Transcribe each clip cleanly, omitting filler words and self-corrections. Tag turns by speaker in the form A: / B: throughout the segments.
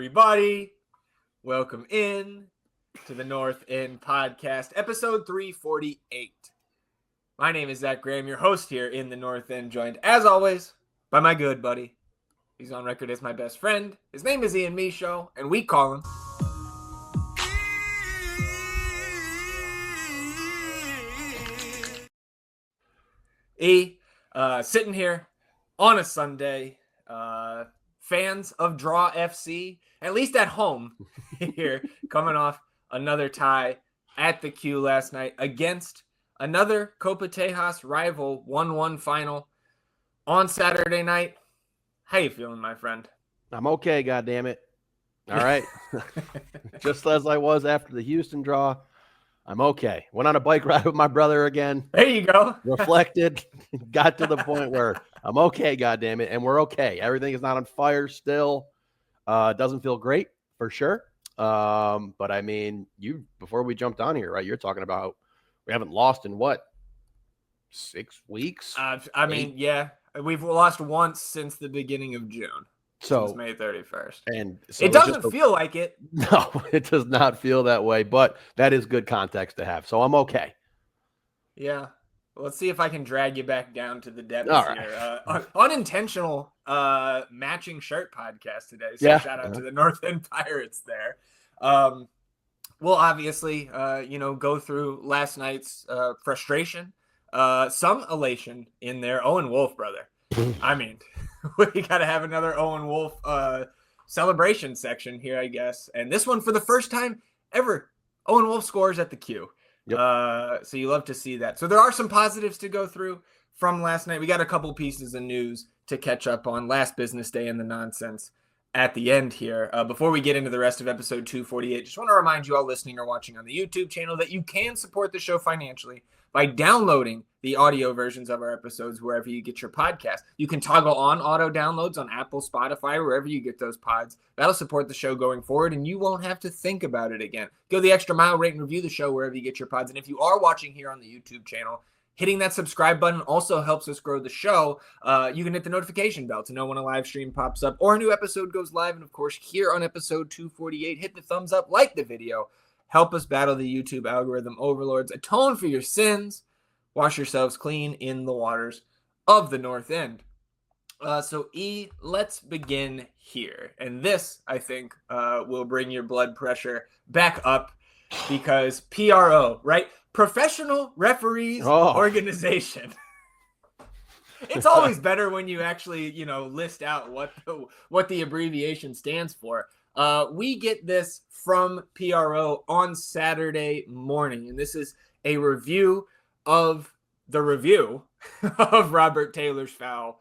A: everybody. Welcome in to the North End Podcast, episode 348. My name is Zach Graham, your host here in the North End, joined, as always, by my good buddy. He's on record as my best friend. His name is Ian Michaud, and we call him... sitting here on a Sunday, fans of Draw FC, at least at home here, coming off another tie at the Q last night against another Copa Tejas rival, 1-1 final on Saturday night. How you feeling, my friend?
B: I'm okay, goddammit. All right. Just as I was after the Houston draw, I'm okay. Went on a bike ride with my brother again.
A: There you go.
B: Reflected, got to the point where I'm okay, goddammit, and we're okay. Everything is not on fire still. Doesn't feel great for sure. But I mean, before we jumped on here, right? You're talking about we haven't lost in what, 6 weeks?
A: Yeah, we've lost once since the beginning of June.
B: So
A: since May 31st.
B: And so
A: it doesn't feel like it.
B: No, it does not feel that way, but that is good context to have. So I'm okay.
A: Yeah. Well, let's see if I can drag you back down to the depths
B: here.
A: Unintentional matching shirt podcast today. So
B: yeah.
A: Shout out to the North End Pirates there. We'll obviously, go through last night's frustration, some elation in there. Owen Wolf, brother. I mean, we got to have another Owen Wolf celebration section here, I guess. And this one, for the first time ever, Owen Wolf scores at the Q. Yep. So you love to see that. So there are some positives to go through from last night. We got a couple pieces of news to catch up on. Last business day in the nonsense at the end here. Before we get into the rest of episode 248, just want to remind you all listening or watching on the YouTube channel that you can support the show financially by downloading the audio versions of our episodes wherever you get your podcast. You can toggle on auto downloads on Apple, Spotify, wherever you get those pods. That'll support the show going forward, and you won't have to think about it again. Go the extra mile, rate and review the show wherever you get your pods. And if you are watching here on the YouTube channel, hitting that subscribe button also helps us grow the show. You can hit the notification bell to know when a live stream pops up or a new episode goes live. And of course, here on episode 248, hit the thumbs up, like the video. Help us battle the YouTube algorithm overlords. Atone for your sins. Wash yourselves clean in the waters of the North End. So, let's begin here. And this, I think, will bring your blood pressure back up because PRO, right? Professional Referees Organization. It's always better when you actually, list out what the abbreviation stands for. We get this from PRO on Saturday morning, and this is a review of the review of Robert Taylor's foul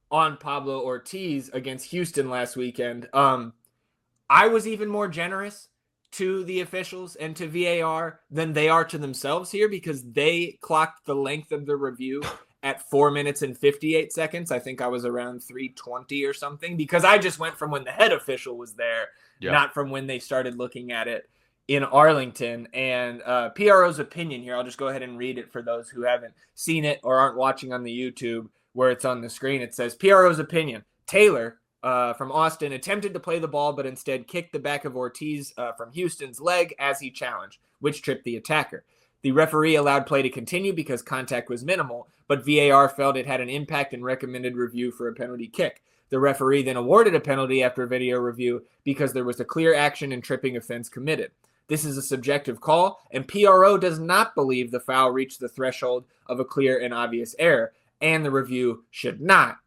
A: on Pablo Ortiz against Houston last weekend. I was even more generous to the officials and to VAR than they are to themselves here because they clocked the length of the review at 4 minutes and 58 seconds. I think I was around 3:20 or something because I just went from when the head official was there, not from when they started looking at it in Arlington. And PRO's opinion here, I'll just go ahead and read it for those who haven't seen it or aren't watching on the YouTube where it's on the screen. It says, PRO's opinion, Taylor from Austin attempted to play the ball, but instead kicked the back of Ortiz from Houston's leg as he challenged, which tripped the attacker. The referee allowed play to continue because contact was minimal, but VAR felt it had an impact and recommended review for a penalty kick. The referee then awarded a penalty after video review because there was a clear action and tripping offense committed. This is a subjective call, and PRO does not believe the foul reached the threshold of a clear and obvious error, and the review should not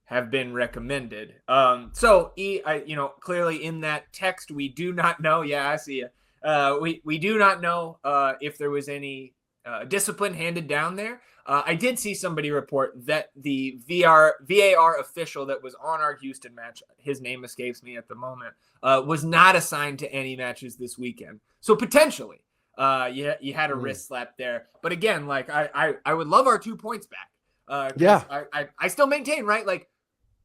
A: have been recommended. Clearly in that text, we do not know. Yeah, I see you. We do not know if there was any discipline handed down there. I did see somebody report that the VAR official that was on our Houston match, his name escapes me at the moment, was not assigned to any matches this weekend. So potentially, you had a wrist slap there. But again, I would love our 2 points back. I still maintain, right? Like,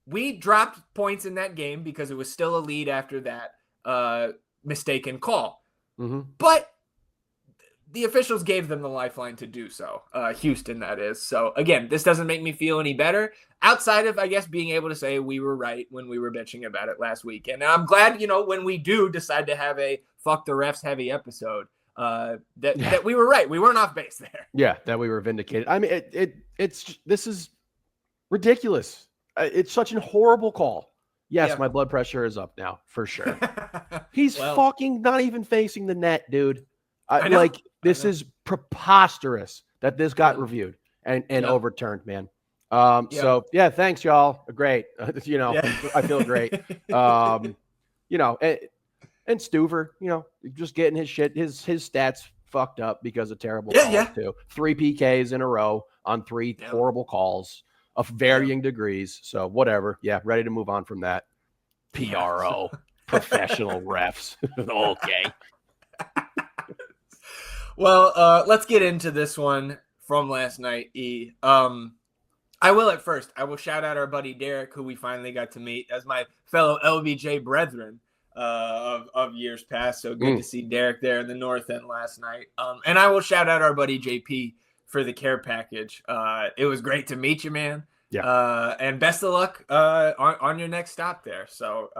A: we dropped points in that game because it was still a lead after that mistaken call. Mm-hmm. But the officials gave them the lifeline to do so. Houston, that is. So again, this doesn't make me feel any better outside of, I guess, being able to say we were right when we were bitching about it last week. And I'm glad, when we do decide to have a fuck the refs heavy episode, that we were right. We weren't off base there.
B: Yeah, that we were vindicated. I mean, this is ridiculous. It's such a horrible call. Yes, my blood pressure is up now for sure. He's fucking not even facing the net, dude. This is preposterous that this got reviewed and overturned, man. So yeah, thanks y'all. Great. I feel great. And Stuver, just getting his stats fucked up because of terrible calls too. 3 PKs in a row on 3 horrible calls of varying degrees. So whatever. Yeah, ready to move on from that. PRO, professional refs. Okay.
A: Well, let's get into this one from last night, E. I will shout out our buddy Derek, who we finally got to meet as my fellow LBJ brethren of years past. So good to see Derek there in the North End last night. And I will shout out our buddy JP for the care package. It was great to meet you, man. Yeah. And best of luck on your next stop there. So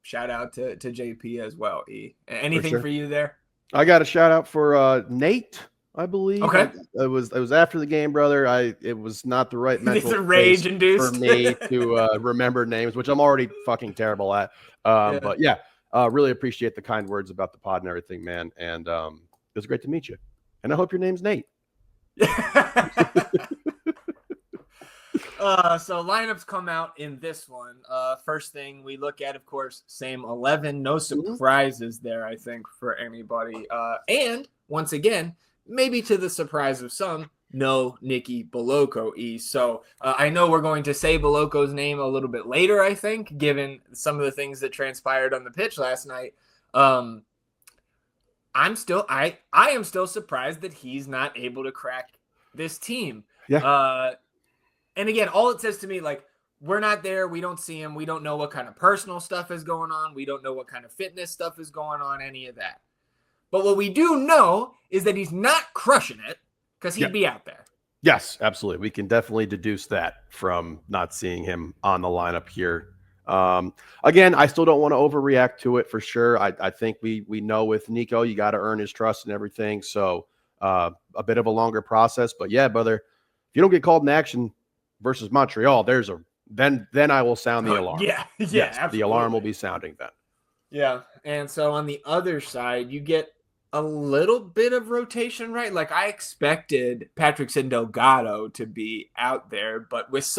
A: shout out to JP as well, E. Anything for you there?
B: I got a shout out for Nate, I believe.
A: Okay.
B: It was after the game, brother. It was not the right mental
A: rage induced
B: for me to remember names, which I'm already fucking terrible at. But yeah, really appreciate the kind words about the pod and everything, man. And it was great to meet you. And I hope your name's Nate.
A: So lineups come out in this one. First thing we look at, of course, same 11. No surprises there, I think, for anybody. And once again, maybe to the surprise of some, no Nicky Bolocco, E. So I know we're going to say Bolocco's name a little bit later, I think, given some of the things that transpired on the pitch last night. I am still surprised that he's not able to crack this team.
B: Yeah.
A: And again, all it says to me, we're not there. We don't see him. We don't know what kind of personal stuff is going on. We don't know what kind of fitness stuff is going on, any of that. But what we do know is that he's not crushing it because he'd be out there.
B: Yes, absolutely. We can definitely deduce that from not seeing him on the lineup here. Again, I still don't want to overreact to it for sure. I think we know with Nico, you got to earn his trust and everything. So a bit of a longer process. But yeah, brother, if you don't get called in action versus Montreal, then I will sound the alarm.
A: Yeah,
B: yes, the alarm will be sounding then.
A: Yeah, and so on the other side, you get a little bit of rotation, right? I expected Patrick Delgado to be out there, but with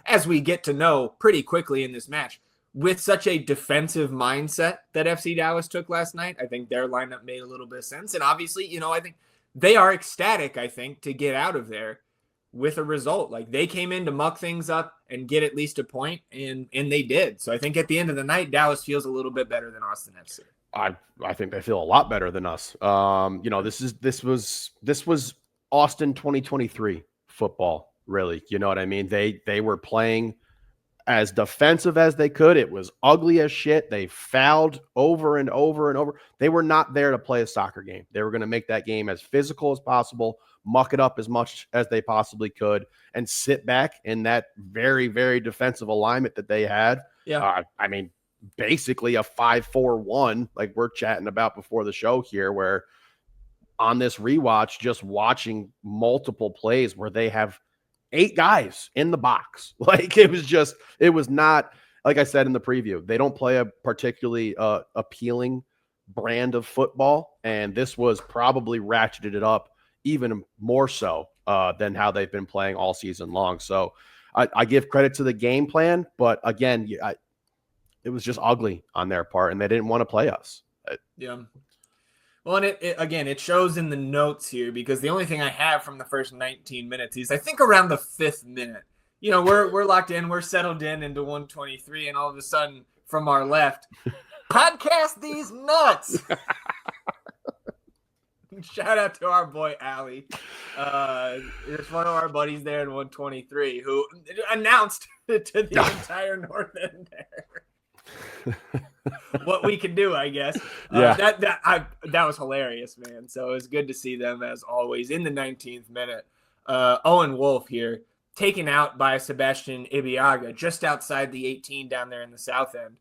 A: as we get to know pretty quickly in this match, with such a defensive mindset that FC Dallas took last night, I think their lineup made a little bit of sense. And obviously, I think they are ecstatic, to get out of there with a result. They came in to muck things up and get at least a point, and they did. So I think at the end of the night, Dallas feels a little bit better than Austin FC.
B: I think they feel a lot better than us. This was Austin 2023 football, really. You know what I mean? They were playing as defensive as they could. It was ugly as shit. They fouled over and over and over. They were not there to play a soccer game. They were going to make that game as physical as possible, muck it up as much as they possibly could, and sit back in that very, very defensive alignment that they had.
A: Yeah.
B: Basically a 5-4-1, like we're chatting about before the show here, where on this rewatch, just watching multiple plays where they have 8 guys in the box. It was not, like I said in the preview, they don't play a particularly appealing brand of football. And this was probably ratcheted it up even more so than how they've been playing all season long. So I give credit to the game plan, but again, it was just ugly on their part, and they didn't want to play us.
A: Yeah. Well, and it shows in the notes here, because the only thing I have from the first 19 minutes is I think around the 5th minute, we're locked in, we're settled into 123, and all of a sudden from our left, podcast these nuts. Shout out to our boy Ali. There's one of our buddies there in 123 who announced to the entire North End there. what we can do, I guess.
B: Yeah.
A: That was hilarious, man. So it was good to see them as always in the 19th minute. Owen Wolf here taken out by Sebastian Ibiaga just outside the 18 down there in the south end.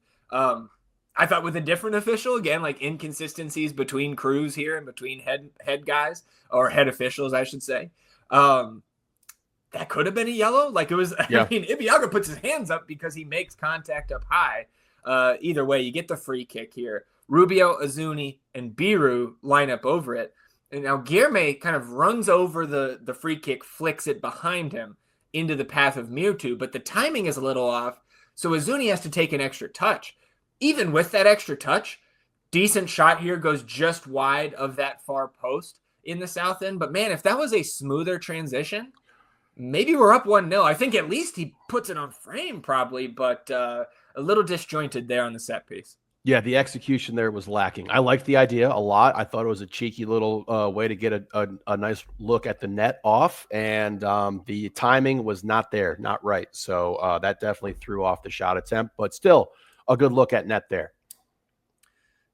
A: I thought with a different official, again, like inconsistencies between crews here and between head guys or head officials, I should say. That could have been a yellow. Like it was,
B: Yeah.
A: I mean, Ibiaga puts his hands up because he makes contact up high. Either way, you get the free kick here. Rubio, Azuni, and Biru line up over it. And now Guilherme kind of runs over the free kick, flicks it behind him into the path of Mirtu, but the timing is a little off. So Azuni has to take an extra touch. Even with that extra touch, decent shot here, goes just wide of that far post in the south end. But man, if that was a smoother transition, maybe we're up 1-0. I think at least he puts it on frame probably, but a little disjointed there on the set piece.
B: Yeah, the execution there was lacking. I liked the idea a lot. I thought it was a cheeky little way to get a nice look at the net off, and the timing was not there, not right. So that definitely threw off the shot attempt, but still a good look at net there.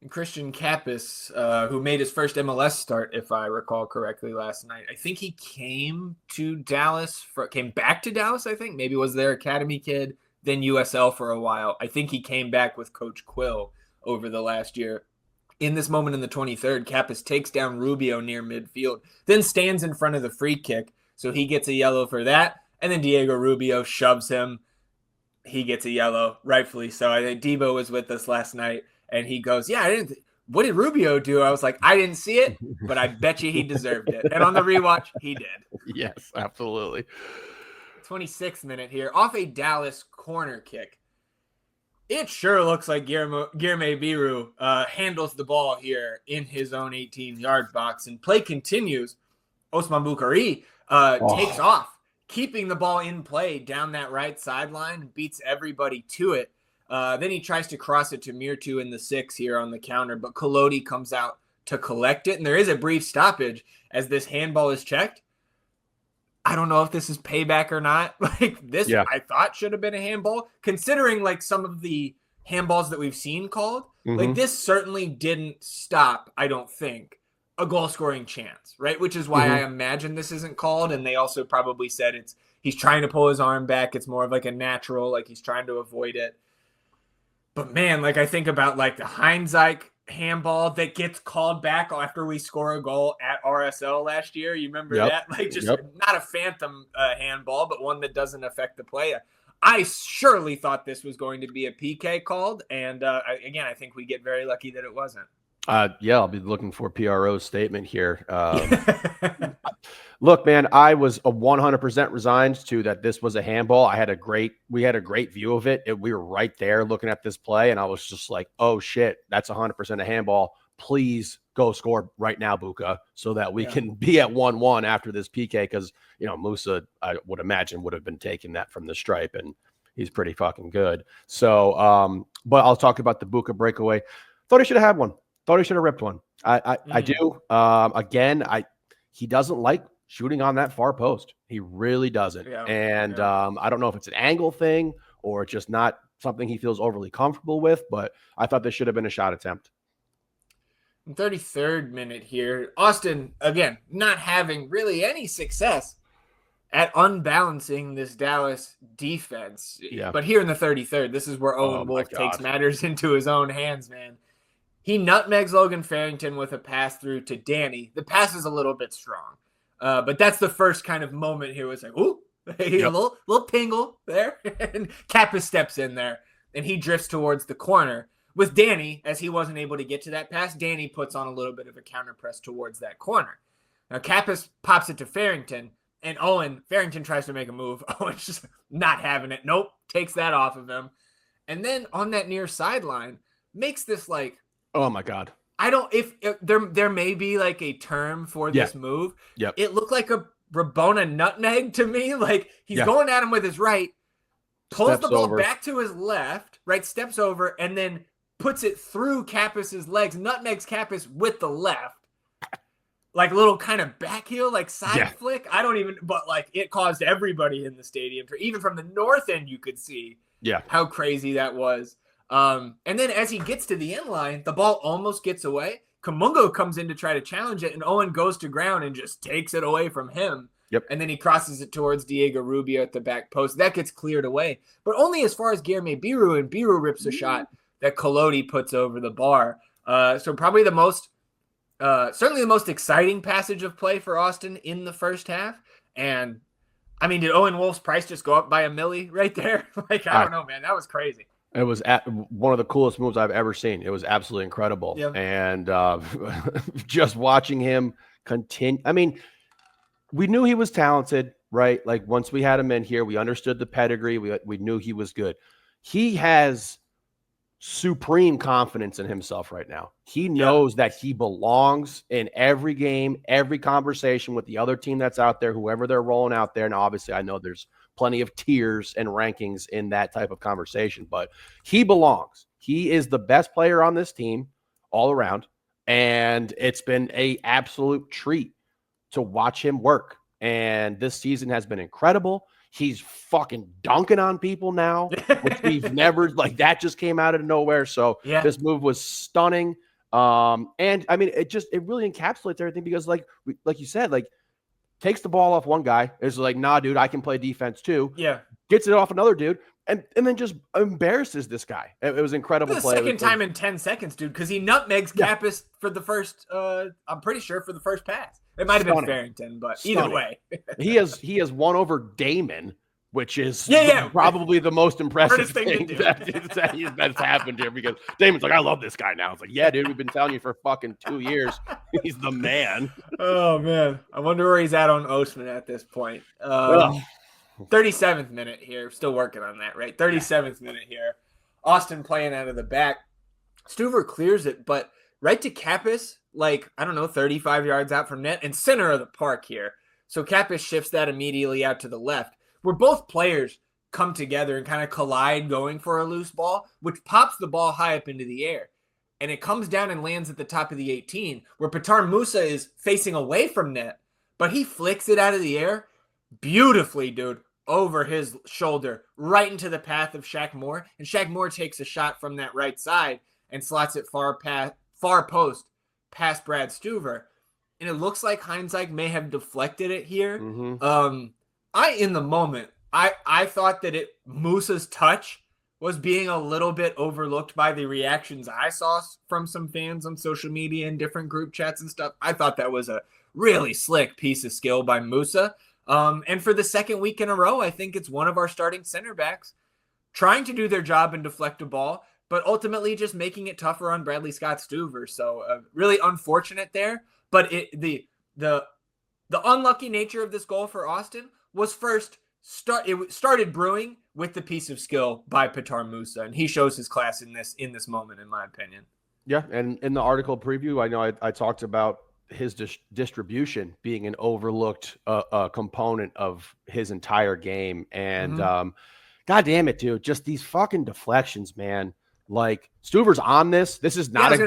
A: And Christian Kappas, who made his first MLS start, if I recall correctly, last night. I think he came back to Dallas, I think. Maybe was their academy kid, then USL for a while. I think he came back with Coach Quill over the last year. In this moment in the 23rd, Kappas takes down Rubio near midfield, then stands in front of the free kick. So he gets a yellow for that. And then Diego Rubio shoves him. He gets a yellow, rightfully so. I think Debo was with us last night, and he goes, yeah, what did Rubio do? I was like, I didn't see it, but I bet you he deserved it. And on the rewatch, he did.
B: Yes, absolutely.
A: 26th minute here, off a Dallas corner kick. It sure looks like Guilherme Biru handles the ball here in his own 18-yard box, and play continues. Osman Bukhari takes off, keeping the ball in play down that right sideline, beats everybody to it. Then he tries to cross it to Mirtu in the 6 here on the counter, but Collodi comes out to collect it, and there is a brief stoppage as this handball is checked. I don't know if this is payback or not. Like this, yeah. I thought should have been a handball, considering like some of the handballs that we've seen called. Mm-hmm. Like this certainly didn't stop, I don't think, a goal scoring chance, right? Which is why I imagine this isn't called. And they also probably said he's trying to pull his arm back. It's more of like a natural, like he's trying to avoid it. But man, like I think about like the Heinzike handball that gets called back after we score a goal at RSL last year. You remember that? Like just not a phantom handball, but one that doesn't affect the play. I surely thought this was going to be a PK called. And again, I think we get very lucky that it wasn't.
B: Yeah, I'll be looking for PRO's statement here. Look, man, I was 100% resigned to that this was a handball. We had a great view of it. We were right there looking at this play, and I was just like, oh, shit, that's 100% a handball. Please go score right now, Buka, so that we can be at 1-1 after this PK, because, you know, Musa, I would imagine, would have been taking that from the stripe, and he's pretty fucking good. So, but I'll talk about the Buka breakaway. Thought he should have had one. Thought he should have ripped one. I do. Again, he doesn't like shooting on that far post. He really doesn't. Yeah, and I don't know if it's an angle thing or just not something he feels overly comfortable with, but I thought this should have been a shot attempt.
A: 33rd minute here. Austin, again, not having really any success at unbalancing this Dallas defense. Yeah. But here in the 33rd, this is where Owen Wolf takes matters into his own hands, man. He nutmegs Logan Farrington with a pass through to Danny. The pass is a little bit strong. But that's the first kind of moment here. Was like, ooh, a little tingle there. And Kappa steps in there, and he drifts towards the corner. With Danny, as he wasn't able to get to that pass, Danny puts on a little bit of a counter press towards that corner. Now, Kappa pops it to Farrington, and Farrington tries to make a move. Owen's just not having it. Nope, takes that off of him. And then on that near sideline, makes this like,
B: oh my God.
A: I don't, if there may be like a term for this move.
B: Yep.
A: It looked like a Rabona nutmeg to me. Like he's going at him with his right, pulls the ball back to his left, right, steps over, and then puts it through Kappas's legs, nutmegs Kappas with the left. Like a little kind of back heel, like side flick. But like it caused everybody in the stadium, even from the north end, you could see how crazy that was. And then as he gets to the end line, the ball almost gets away. Kumungo comes in to try to challenge it, and Owen goes to ground and just takes it away from him.
B: Yep.
A: And then he crosses it towards Diego Rubio at the back post. That gets cleared away, but only as far as Guilherme Biru, and Biru rips a shot that Collodi puts over the bar. So probably certainly the most exciting passage of play for Austin in the first half. And I mean, did Owen Wolf's price just go up by $1 million right there? Like, I don't know, man. That was crazy.
B: It was one of the coolest moves I've ever seen. It was absolutely incredible.
A: Yep.
B: And just watching him continue. I mean, we knew he was talented, right? Like once we had him in here, we understood the pedigree. We knew he was good. He has supreme confidence in himself right now. He knows that he belongs in every game, every conversation with the other team that's out there, whoever they're rolling out there. Now, obviously, I know there's plenty of tiers and rankings in that type of conversation, but he belongs. He is the best player on this team all around, and it's been an absolute treat to watch him work. And this season has been incredible. He's fucking dunking on people now, which we've never, like, that just came out of nowhere. So this move was stunning. And I mean, it really encapsulates everything because like you said, like, takes the ball off one guy, is like, nah, dude, I can play defense too.
A: Yeah.
B: Gets it off another dude, and then just embarrasses this guy. It was incredible play.
A: The second time in 10 seconds, dude, because he nutmegs Kappas for the first, I'm pretty sure for the first pass. It might have been Farrington, but either way.
B: he has won over Damon, which is probably the most impressive thing that's happened here, because Damon's like, I love this guy now. It's like, yeah, dude, we've been telling you for fucking 2 years. He's the man.
A: Oh, man. I wonder where he's at on Osman at this point. 37th minute here. Still working on that, right? 37th minute here. Austin playing out of the back. Stuver clears it, but right to Kappas, like, I don't know, 35 yards out from net and center of the park here. So Kappas shifts that immediately out to the left, where both players come together and kind of collide going for a loose ball, which pops the ball high up into the air. And it comes down and lands at the top of the 18, where Petar Musa is facing away from net, but he flicks it out of the air beautifully, dude, over his shoulder, right into the path of Shaq Moore. And Shaq Moore takes a shot from that right side and slots it far post past Brad Stuver. And it looks like Heinzike may have deflected it here.
B: Mm-hmm.
A: In the moment, I thought that Musa's touch was being a little bit overlooked by the reactions I saw from some fans on social media and different group chats and stuff. I thought that was a really slick piece of skill by Musa. And for the second week in a row, I think it's one of our starting center backs trying to do their job and deflect a ball, but ultimately just making it tougher on Bradley Scott Stuver. So really unfortunate there. But the unlucky nature of this goal for Austin was it started brewing with the piece of skill by Petar Musa, and he shows his class in this moment, in my opinion.
B: Yeah, and in the article preview, I know I talked about his distribution being an overlooked component of his entire game, and God damn it, dude, just these fucking deflections, man. Like, Stuver's on this. This is not a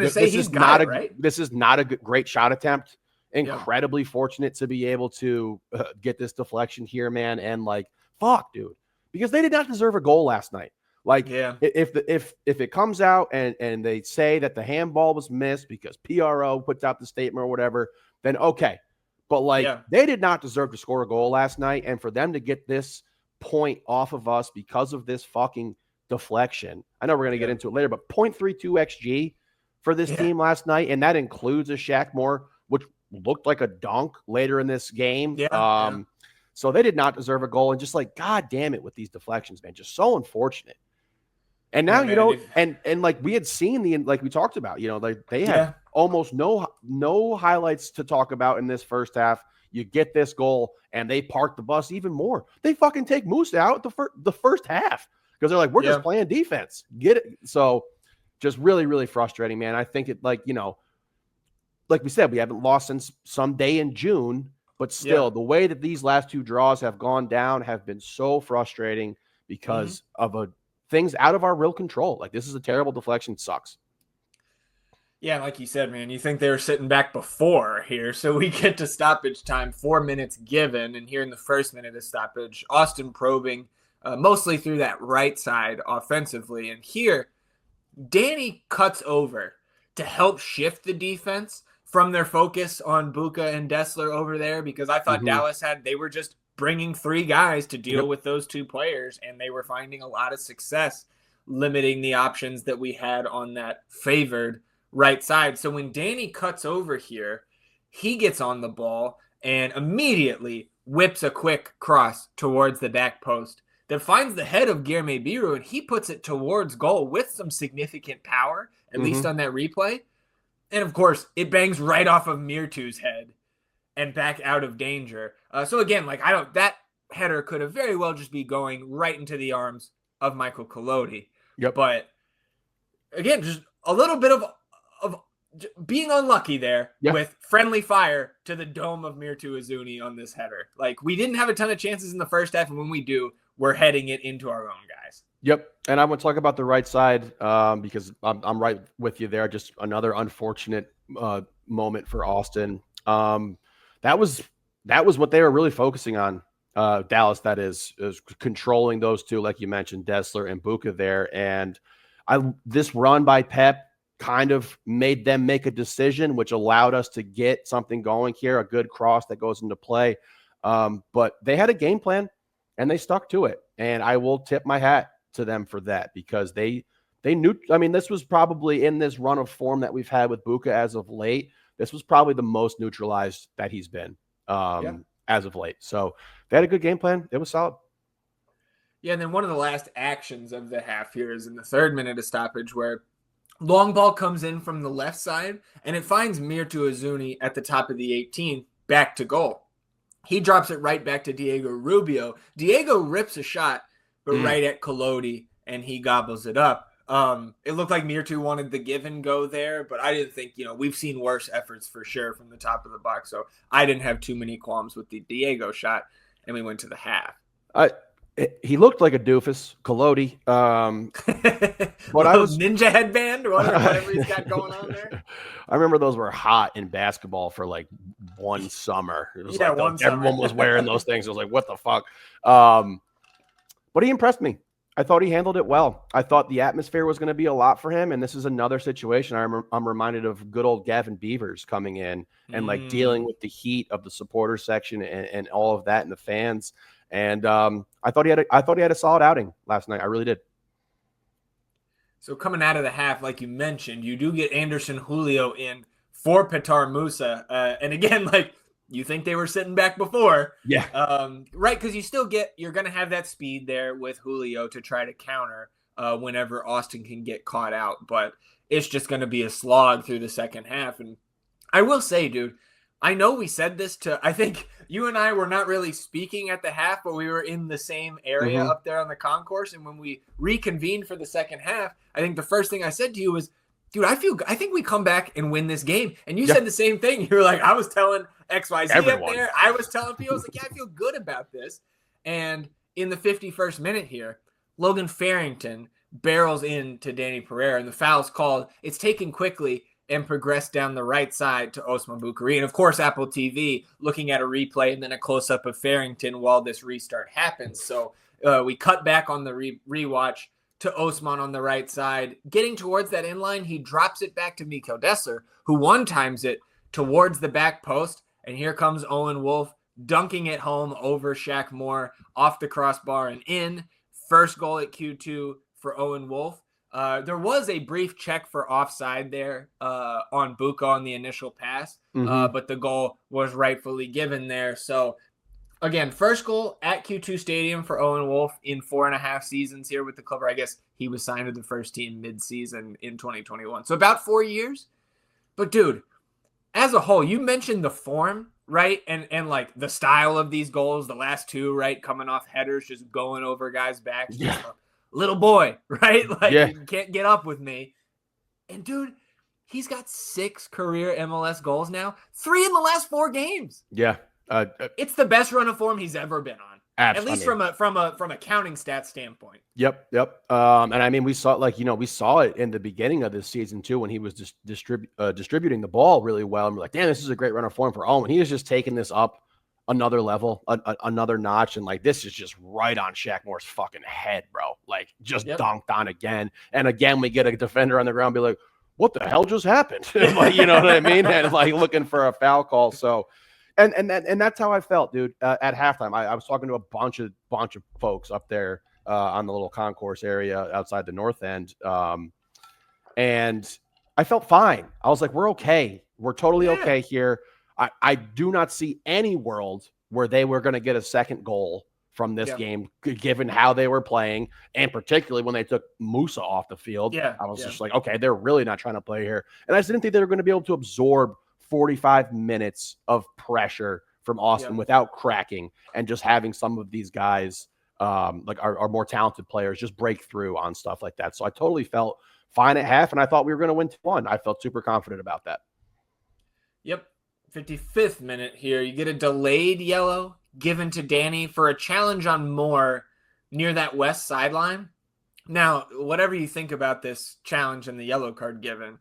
B: great shot attempt. Incredibly fortunate to be able to get this deflection here, man. And like, fuck, dude, because they did not deserve a goal last night. Like, if it comes out and they say that the handball was missed because PRO puts out the statement or whatever, then okay. But like, they did not deserve to score a goal last night, and for them to get this point off of us because of this fucking deflection. I know we're gonna get into it later, but 0.32 XG for this team last night, and that includes a Shaq Moore, which looked like a dunk later in this game. So they did not deserve a goal, and just like, God damn it with these deflections, man, just so unfortunate. And now, and like we had seen like we talked about, like they had almost no highlights to talk about in this first half. You get this goal and they park the bus even more. They fucking take Moose out the first half because they're like, we're just playing defense. Get it? So just really, really frustrating, man. I think it, like, like we said, we haven't lost since some day in June, but still the way that these last two draws have gone down have been so frustrating because of things out of our real control. Like, this is a terrible deflection. Sucks.
A: Yeah, like you said, man, you think they were sitting back before here. So we get to stoppage time, 4 minutes given. And here in the first minute of stoppage, Austin probing mostly through that right side offensively. And here, Danny cuts over to help shift the defense from their focus on Buka and Dessler over there, because I thought Dallas they were just bringing 3 guys to deal with those 2 players, and they were finding a lot of success limiting the options that we had on that favored right side. So when Danny cuts over here, he gets on the ball and immediately whips a quick cross towards the back post that finds the head of Guilherme Biru, and he puts it towards goal with some significant power, at least on that replay. And of course, it bangs right off of Mirtu's head and back out of danger. So again, like that header could have very well just be going right into the arms of Michael Collodi.
B: Yep.
A: But again, just a little bit of being unlucky there with friendly fire to the dome of Mirtu Izuni on this header. Like, we didn't have a ton of chances in the first half, and when we do, we're heading it into our own guys.
B: Yep. And I want to talk about the right side because I'm right with you there. Just another unfortunate moment for Austin. That was what they were really focusing on. Dallas, that is controlling those 2, like you mentioned, Dessler and Buka there. And this run by Pep kind of made them make a decision, which allowed us to get something going here, a good cross that goes into play. But they had a game plan and they stuck to it. And I will tip my hat to them for that, because they knew, I mean, this was probably in this run of form that we've had with Buka as of late. This was probably the most neutralized that he's been as of late. So they had a good game plan. It was solid.
A: Yeah, and then one of the last actions of the half here is in the 3rd minute of stoppage, where long ball comes in from the left side, and it finds Mirtu Izuni at the top of the 18, back to goal. He drops it right back to Diego Rubio. Diego rips a shot, but right at Collodi, and he gobbles it up. It looked like Mirtu wanted the give and go there, but I didn't think, we've seen worse efforts for sure from the top of the box. So I didn't have too many qualms with the Diego shot, and we went to the half.
B: He looked like a doofus, Collodi.
A: But I was ninja headband or whatever he's got going on there.
B: I remember those were hot in basketball for like one summer. It was everyone was wearing those things. I was like, what the fuck? But he impressed me. I thought he handled it well. I thought the atmosphere was going to be a lot for him. And this is another situation. I'm reminded of good old Gavin Beavers coming in and like dealing with the heat of the supporter section and all of that and the fans. And I thought he had a solid outing last night. I really did.
A: So coming out of the half, like you mentioned, you do get Anderson Julio in for Petar Musa. And again, like, you think they were sitting back before.
B: Yeah.
A: Right, because you're going to have that speed there with Julio to try to counter whenever Austin can get caught out. But it's just going to be a slog through the second half. And I will say, dude, I know we said this I think you and I were not really speaking at the half, but we were in the same area up there on the concourse. And when we reconvened for the second half, I think the first thing I said to you was, dude, I think we come back and win this game. And you said the same thing. You were like, I was telling XYZ
B: Everyone.
A: up there. I was telling people, I was like, yeah, I feel good about this. And in the 51st minute here, Logan Farrington barrels into Danny Pereira, and the foul's called. It's taken quickly and progressed down the right side to Osman Bukhari. And of course, Apple TV looking at a replay and then a close-up of Farrington while this restart happens. So we cut back on the rewatch to Osman on the right side. Getting towards that inline, he drops it back to Mikel Dessler, who one-times it towards the back post. And here comes Owen Wolf dunking it home over Shaq Moore off the crossbar and in. First goal at Q2 for Owen Wolf. There was a brief check for offside there on Buka on the initial pass, but the goal was rightfully given there. So, again, first goal at Q2 Stadium for Owen Wolf in 4.5 seasons here with the club. I guess he was signed to the first team mid-season in 2021. So about 4 years. But, dude, as a whole, you mentioned the form, right? And like the style of these goals, the last two, right? Coming off headers, just going over guys' backs.
B: Yeah.
A: Little boy, right? Like, you can't get up with me. And, dude, he's got 6 career MLS goals now. 3 in the last 4 games.
B: Yeah.
A: It's the best run of form he's ever been on.
B: Absolutely.
A: At least from a counting stats standpoint.
B: Yep. And I mean, we saw it in the beginning of this season too, when he was just distributing the ball really well. And we're like, damn, this is a great run of form for Owen. He is just taking this up another level, another notch. And like, this is just right on Shaq Moore's fucking head, bro. Like, just dunked on again. And again, we get a defender on the ground be like, what the hell just happened? Like, you know what I mean? And like looking for a foul call. So, and that's how I felt, dude. At halftime, I was talking to a bunch of folks up there on the little concourse area outside the north end, and I felt fine. I was like, we're okay. We're totally okay here. I do not see any world where they were going to get a second goal from this game, given how they were playing, and particularly when they took Musa off the field. I was just like, okay, they're really not trying to play here. And I just didn't think they were going to be able to absorb 45 minutes of pressure from Austin without cracking, and just having some of these guys, like our more talented players, just break through on stuff like that. So I totally felt fine at half, and I thought we were going to win 2-1. I felt super confident about that.
A: Yep. 55th minute here. You get a delayed yellow given to Danny for a challenge on Moore near that west sideline. Now, whatever you think about this challenge and the yellow card given,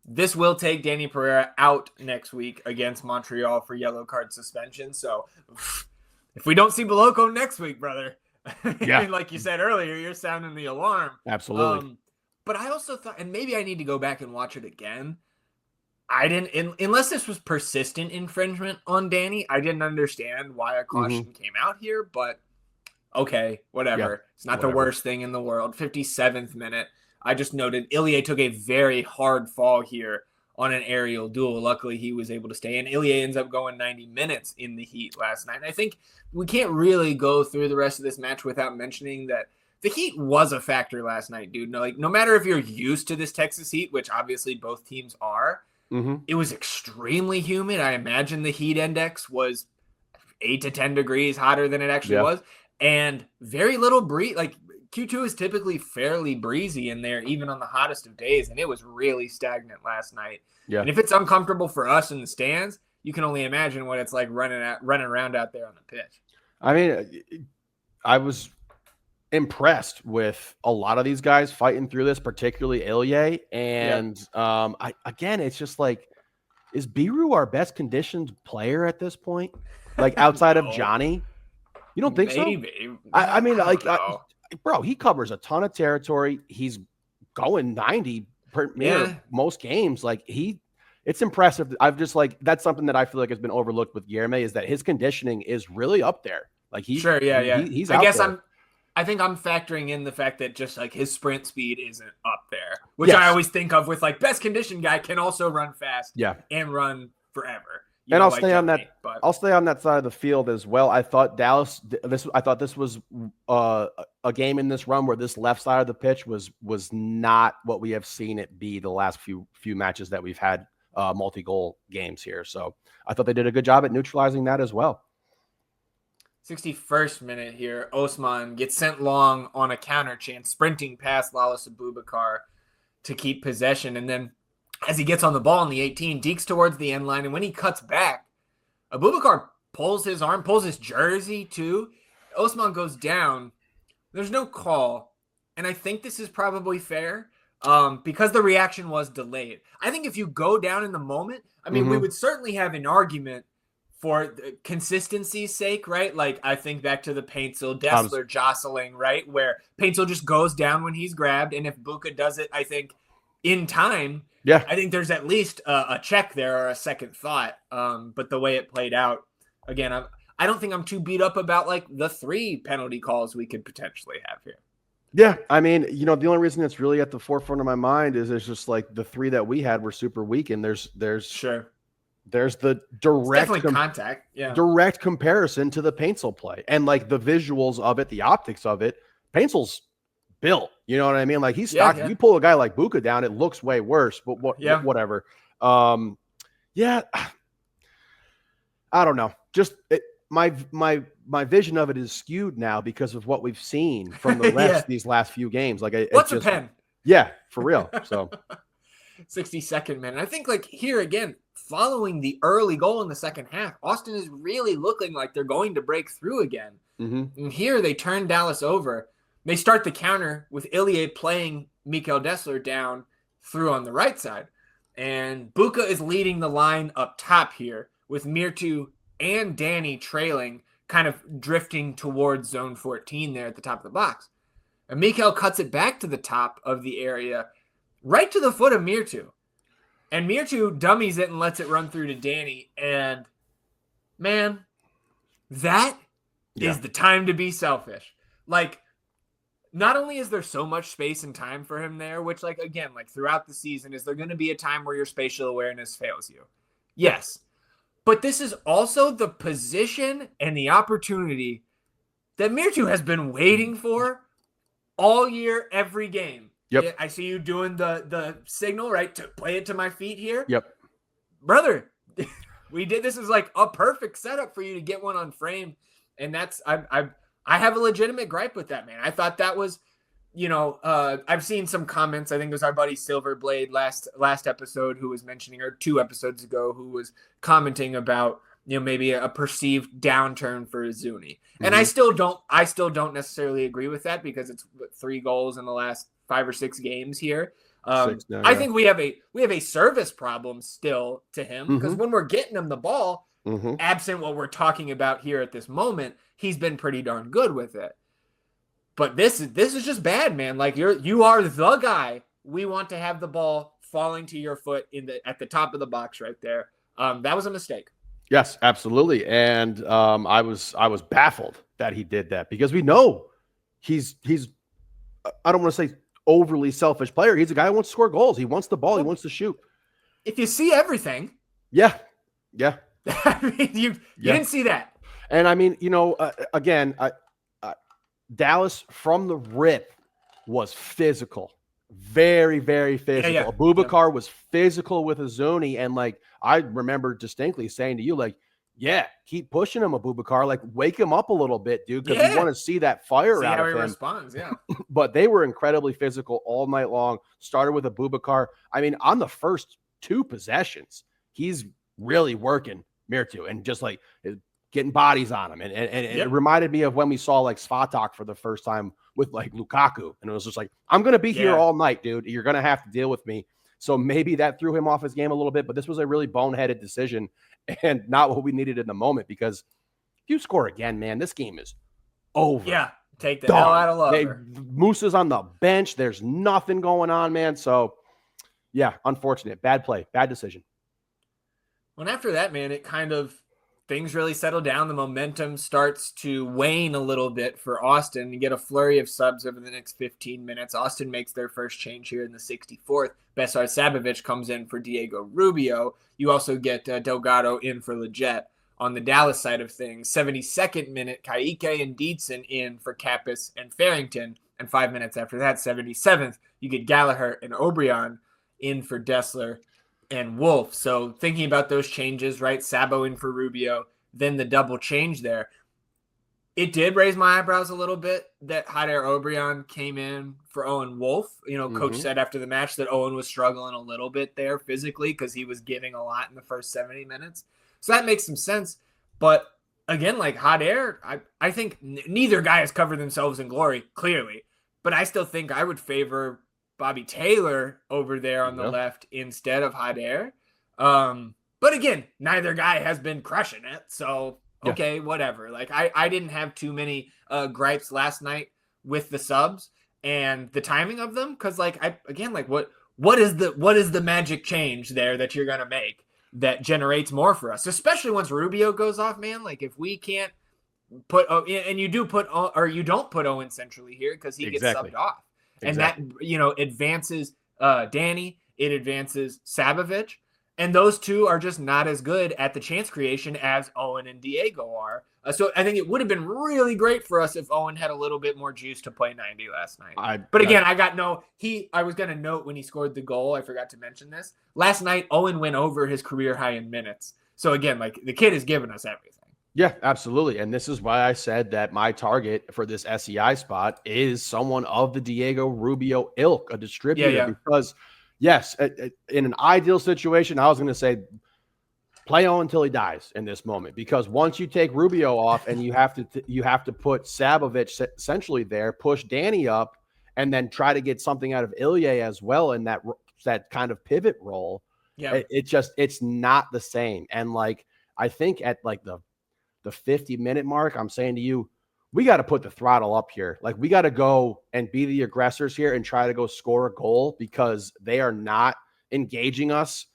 A: this will take Danny Pereira out next week against Montreal for yellow card suspension. So if we don't see Boloko next week, brother, like you said earlier, you're sounding the alarm.
B: Absolutely.
A: But I also thought, and maybe I need to go back and watch it again, I didn't, unless this was persistent infringement on Danny, I didn't understand why a caution came out here, but okay, whatever. It's not the worst thing in the world. 57th minute. I just noted Ilie took a very hard fall here on an aerial duel. Luckily, he was able to stay in. Ilie ends up going 90 minutes in the Heat last night. And I think we can't really go through the rest of this match without mentioning that the Heat was a factor last night, dude. No matter if you're used to this Texas Heat, which obviously both teams are, it was extremely humid. I imagine the heat index was 8 to 10 degrees hotter than it actually was. And very little breeze. Like, Q2 is typically fairly breezy in there, even on the hottest of days. And it was really stagnant last night. And if it's uncomfortable for us in the stands, you can only imagine what it's like running around out there on the pitch. I
B: mean, I was impressed with a lot of these guys fighting through this, particularly Ilie. And again, it's just like, is Biru our best conditioned player at this point? Like, outside of Johnny? You don't think so? I mean, like, bro, he covers a ton of territory. He's going 90 per most games. Like, it's impressive. I've just like, that's something that I feel like has been overlooked with Guilherme, is that his conditioning is really up there. Like, he's he's out there.
A: I think I'm factoring in the fact that just like his sprint speed isn't up there, which I always think of with like best conditioned guy can also run fast and run forever.
B: And I'll stay on that. I'll stay on that side of the field as well. I thought this was a game in this run where this left side of the pitch was not what we have seen it be the last few matches that we've had multi-goal games here. So I thought they did a good job at neutralizing that as well.
A: 61st minute here, Osman gets sent long on a counter chance, sprinting past Lalas Abubakar to keep possession. And then as he gets on the ball in the 18, dekes towards the end line. And when he cuts back, Abubakar pulls his arm, pulls his jersey too. Osman goes down. There's no call. And I think this is probably fair because the reaction was delayed. I think if you go down in the moment, I mean, we would certainly have an argument for consistency's sake, right? Like, I think back to the Paintsel Dessler jostling, right? Where Paintsel just goes down when he's grabbed. And if Buka does it, I think in time, I think there's at least a check there or a second thought. But the way it played out, again, I don't think I'm too beat up about like the 3 penalty calls we could potentially have here.
B: Yeah. I mean, the only reason that's really at the forefront of my mind is it's just like the 3 that we had were super weak. And there's the direct comparison to the Paintsel play and like the visuals of it, the optics of it. Paintsel's built, you know what I mean? Like, he's stocked. You pull a guy like Buka down, it looks way worse, but whatever. I don't know. Just my vision of it is skewed now because of what we've seen from the refs these last few games. Like,
A: what's a pen?
B: Yeah, for real. So
A: 62nd minute. I think like here again, following the early goal in the second half, Austin is really looking like they're going to break through again. And here they turn Dallas over. They start the counter with Ilie playing Mikael Dessler down through on the right side. And Buka is leading the line up top here with Mirtu and Danny trailing, kind of drifting towards zone 14 there at the top of the box. And Mikael cuts it back to the top of the area, right to the foot of Mirtu. And Mirtu dummies it and lets it run through to Danny. And, man, that is the time to be selfish. Like, not only is there so much space and time for him there, which, like, again, like, throughout the season, is there going to be a time where your spatial awareness fails you? Yes. But this is also the position and the opportunity that Mirtu has been waiting for all year, every game.
B: Yep.
A: I see you doing the signal, right, to play it to my feet here.
B: Yep.
A: Brother, we did. This is like a perfect setup for you to get one on frame. And that's, I have a legitimate gripe with that, man. I thought that was, I've seen some comments. I think it was our buddy Silverblade last episode who was mentioning, or 2 episodes ago, who was commenting about, maybe a perceived downturn for Zuni. And I still don't necessarily agree with that, because it's 3 goals in the last 5 or 6 games here.
B: 6 now,
A: I think we have a service problem still to him, because when we're getting him the ball, absent what we're talking about here at this moment, he's been pretty darn good with it. But this is just bad, man. Like, you are the guy we want to have the ball falling to your foot at the top of the box right there. That was a mistake.
B: Yes, absolutely. And I was baffled that he did that, because we know he's I don't want to say overly selfish player. He's a guy who wants to score goals. He wants the ball. He wants to shoot.
A: If you see everything.
B: Yeah.
A: I mean, you didn't see that.
B: And I mean, again, Dallas from the rip was physical. Very, very physical.
A: Yeah.
B: Abubakar was physical with Azuni. And like, I remember distinctly saying to you, like, yeah, keep pushing him, Abubakar. Like, wake him up a little bit, dude, because we want to see that fire out of him.
A: Responds, yeah.
B: But they were incredibly physical all night long. Started with Abubakar. I mean, on the first 2 possessions, he's really working Mirtu and just like getting bodies on him. And it reminded me of when we saw like Svatak for the first time with like Lukaku. And it was just like, I'm going to be here all night, dude. You're going to have to deal with me. So maybe that threw him off his game a little bit, but this was a really boneheaded decision and not what we needed in the moment, because if you score again, man, this game is over.
A: Yeah. Take the hell out of Lover.
B: Moose is on the bench. There's nothing going on, man. So yeah, unfortunate. Bad play. Bad decision.
A: Well, after that, man, it kind of, things really settle down. The momentum starts to wane a little bit for Austin. You get a flurry of subs over the next 15 minutes. Austin makes their first change here in the 64th. Besar Sabovic comes in for Diego Rubio. You also get Delgado in for Leggett. On the Dallas side of things, 72nd minute, Kaique and Dietzen in for Kappas and Farrington. And 5 minutes after that, 77th, you get Gallagher and O'Brien in for Dessler and Wolf. So thinking about those changes, right? Sabo in for Rubio, then the double change there. It did raise my eyebrows a little bit that Haider O'Brien came in for Owen Wolf. Coach said after the match that Owen was struggling a little bit there physically because he was giving a lot in the first 70 minutes. So that makes some sense. But again, like Haider, I think neither guy has covered themselves in glory, clearly. But I still think I would favor Bobby Taylor over there on the left instead of Haider. But again, neither guy has been crushing it. So, okay, whatever. Like I didn't have too many gripes last night with the subs and the timing of them. Cause like, what is the magic change there that you're going to make that generates more for us, especially once Rubio goes off, man? Like if we can't put, and you do put, or you don't put Owen centrally here because he gets subbed off. And that, advances Danny, it advances Sabovic. And those two are just not as good at the chance creation as Owen and Diego are. So I think it would have been really great for us if Owen had a little bit more juice to play 90 last night. I was going to note when he scored the goal, I forgot to mention this. Last night, Owen went over his career high in minutes. So again, like the kid has given us everything.
B: Yeah, absolutely. And this is why I said that my target for this SEI spot is someone of the Diego Rubio ilk, a distributor, because yes, in an ideal situation, I was going to say play on until he dies in this moment, because once you take Rubio off and you have to put Sabovic essentially there, push Danny up, and then try to get something out of Ilya as well in that kind of pivot role. Yeah, it's not the same. And like I think at like the 50-minute mark, I'm saying to you, we got to put the throttle up here. Like, we got to go and be the aggressors here and try to go score a goal, because they are not engaging us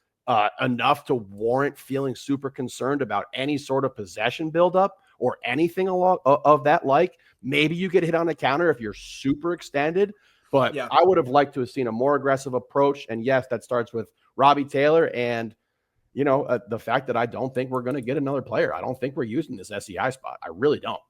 B: enough to warrant feeling super concerned about any sort of possession buildup or anything along of that. Like, maybe you get hit on the counter if you're super extended, but
A: Yeah.
B: I would have liked to have seen a more aggressive approach. And yes, that starts with Robbie Taylor and, the fact that I don't think we're going to get another player. I don't think we're using this SEI spot. I really don't.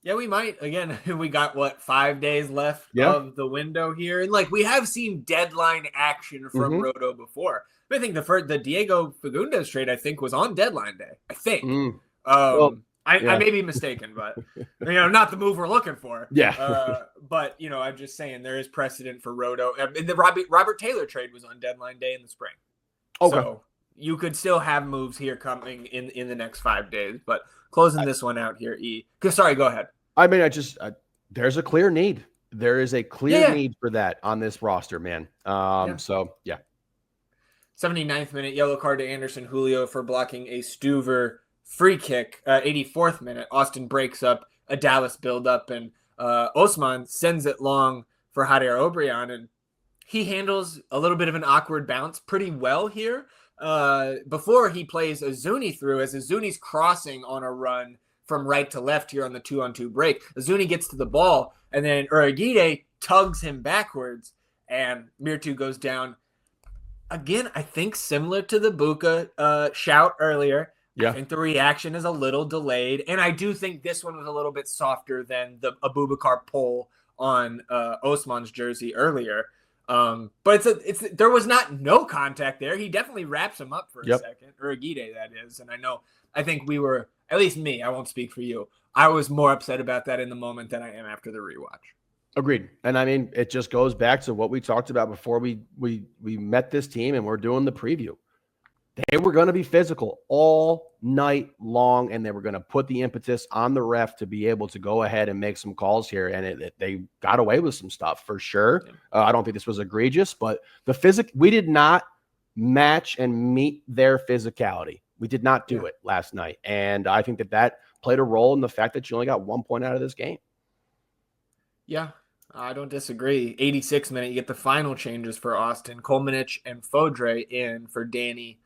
A: Yeah, we might. Again, we got 5 days left
B: Yeah.
A: of the window here. And like, we have seen deadline action from Roto before. But I think the Diego Fagundes trade, I think, was on deadline day. I think. I may be mistaken, but not the move we're looking for.
B: Yeah.
A: But I'm just saying there is precedent for Roto. And the Robert Taylor trade was on deadline day in the spring.
B: Okay.
A: So you could still have moves here coming in the next 5 days. But closing this one out here, Sorry, go ahead.
B: I mean, there's a clear need. There is a clear need for that on this roster, man. So, yeah.
A: 79th minute, yellow card to Anderson Julio for blocking a Stuver free kick. 84th minute, Austin breaks up a Dallas buildup, and Osman sends it long for Jader Obrian, and he handles a little bit of an awkward bounce pretty well here before he plays Azuni through, as Azuni's crossing on a run from right to left here on the 2-on-2 break. Azuni gets to the ball, and then Uragide tugs him backwards, and Mirtu goes down. Again, I think similar to the Buka shout earlier. Yeah. I think the reaction is a little delayed, and I do think this one was a little bit softer than the Abubakar pull on Osman's jersey earlier. But there was not no contact there. He definitely wraps him up for a second, Uragide, that is. And I think we were, at least me, I won't speak for you, I was more upset about that in the moment than I am after the rewatch.
B: Agreed. And I mean, it just goes back to what we talked about before we met this team and we're doing the preview. They were going to be physical all night long, and they were going to put the impetus on the ref to be able to go ahead and make some calls here. And they got away with some stuff for sure. I don't think this was egregious, but we did not match and meet their physicality. We did not do it last night. And I think that played a role in the fact that you only got 1 point out of this game.
A: Yeah, I don't disagree. 86th minute, you get the final changes for Austin. Kolmanich and Fodre in for Danny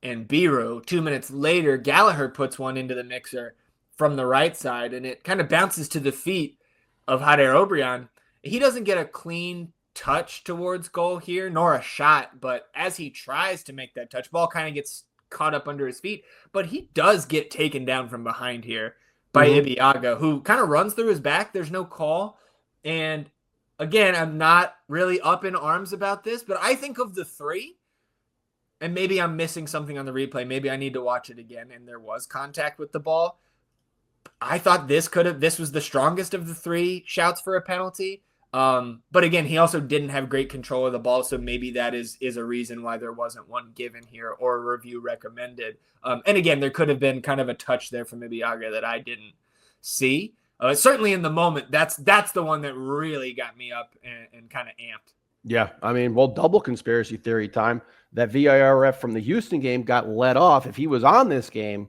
A: and Biro. 2 minutes later, Gallagher puts one into the mixer from the right side, and it kind of bounces to the feet of Jader Obrian. He doesn't get a clean touch towards goal here, nor a shot, but as he tries to make that touch, ball kind of gets caught up under his feet, but he does get taken down from behind here by Ibeagha, who kind of runs through his back. There's no call. And again, I'm not really up in arms about this, but I think of the three, and maybe I'm missing something on the replay. Maybe I need to watch it again, and there was contact with the ball. I thought this was the strongest of the three shouts for a penalty. But again, he also didn't have great control of the ball, so maybe that is a reason why there wasn't one given here or a review recommended. And again, there could have been kind of a touch there from Ibeagha that I didn't see. Certainly in the moment, that's the one that really got me up and kind of amped.
B: Yeah, I mean, well, double conspiracy theory time. That VAR ref from the Houston game got let off. If he was on this game,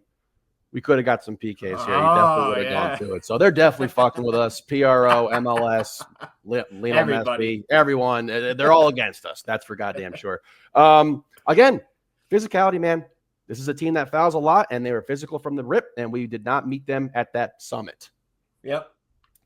B: we could have got some PKs here. He definitely would have gone to it. So they're definitely fucking with us. PRO, MLS, Lionel Messi, everyone. They're all against us. That's for goddamn sure. Again, physicality, man. This is a team that fouls a lot, and they were physical from the rip, and we did not meet them at that summit.
A: Yep.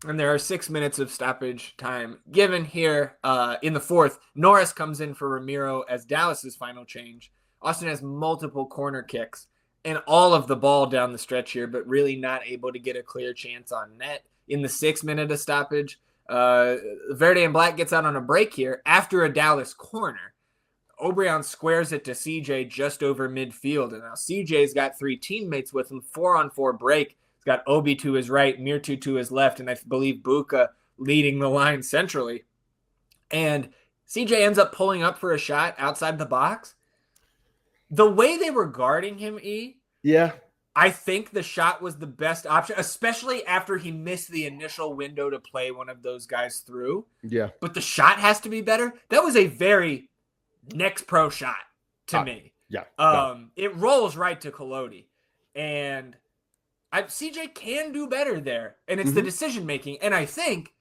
A: And there are 6 minutes of stoppage time given here in the fourth. Norris comes in for Ramiro as Dallas's final change. Austin has multiple corner kicks and all of the ball down the stretch here, but really not able to get a clear chance on net. In the 6 minute of stoppage, Verde and Black gets out on a break here after a Dallas corner. Obrian squares it to CJ just over midfield, and now CJ's got three teammates with him, 4-on-4 break. He's got Obi to his right, Mirtu to his left, and I believe Buka leading the line centrally. And CJ ends up pulling up for a shot outside the box. The way they were guarding him,
B: yeah,
A: I think the shot was the best option, especially after he missed the initial window to play one of those guys through.
B: Yeah.
A: But the shot has to be better. That was a very next pro shot to me.
B: Yeah. No.
A: It rolls right to Collodi. And CJ can do better there. And it's the decision making. And I think